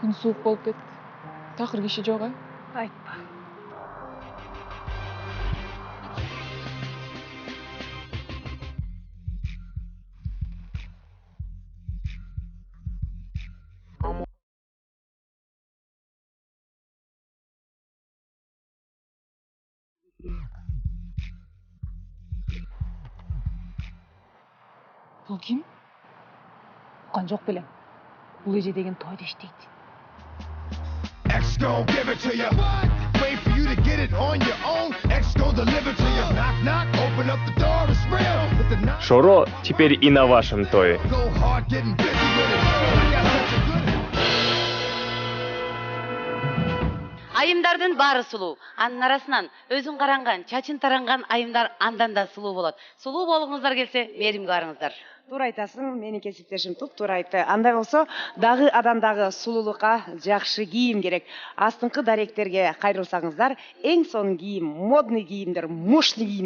күн суук болуп кетти. Такыр киши жок, Айтпа. Бул ким? Уккан жок белем. Бул эже деген тойдо иштейт. X gon' give it to you. Wait for you to get it on your own. X gon' deliver to you. Knock, knock, open up the door, it's real. With the knock, Шоро теперь и на вашем тое. go hard, getting busy with it. I got such a good. Айымдардын баары сулуу. Анын арасынан өзүн каранган, чачын таранган айымдар андан да сулуу болот. Сулуу болгуңуздар келсе, меримге барыңыздар. Туура айтасың, менин кесиптешим туп-туура айтты. Андай болсо, дагы адамдагы сулуулукка жакшы кийим керек. Астыңкы даректерге кайрылсаңыздар, эң сонун кийим, модный кийимдер, мощный кийим